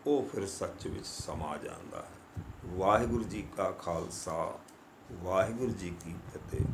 ਉਹ ਫਿਰ ਸੱਚ ਵਿੱਚ ਸਮਾ ਜਾਂਦਾ ਹੈ। ਵਾਹਿਗੁਰੂ ਜੀ ਕਾ ਖਾਲਸਾ, ਵਾਹਿਗੁਰੂ ਜੀ ਕੀ ਫਤਿਹ।